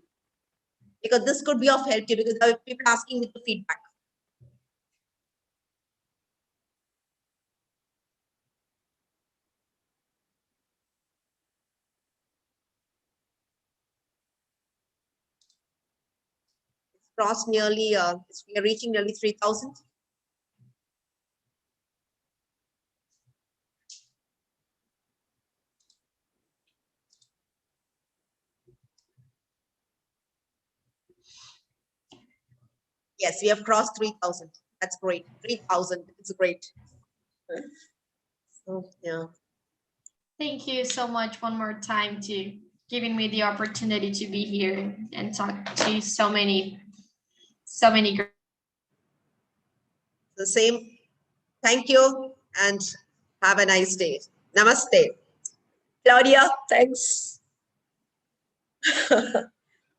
because this could be of help to you, because there are people asking with the feedback. It's crossed nearly, we are reaching nearly 3,000. Yes, we have crossed 3,000. That's great. 3,000. It's great. So, yeah.
Thank you so much one more time to giving me the opportunity to be here and talk to so many girls.
The same. Thank you and have a nice day. Namaste. Claudia, thanks.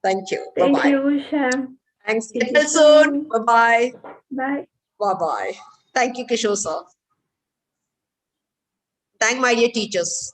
Thank you.
Thank
Bye-bye.
you, Usha.
Thanks.
See you
Till soon.
soon.
Bye-bye.
Bye.
Bye-bye. Thank you, Kishore sir. Thank my dear teachers.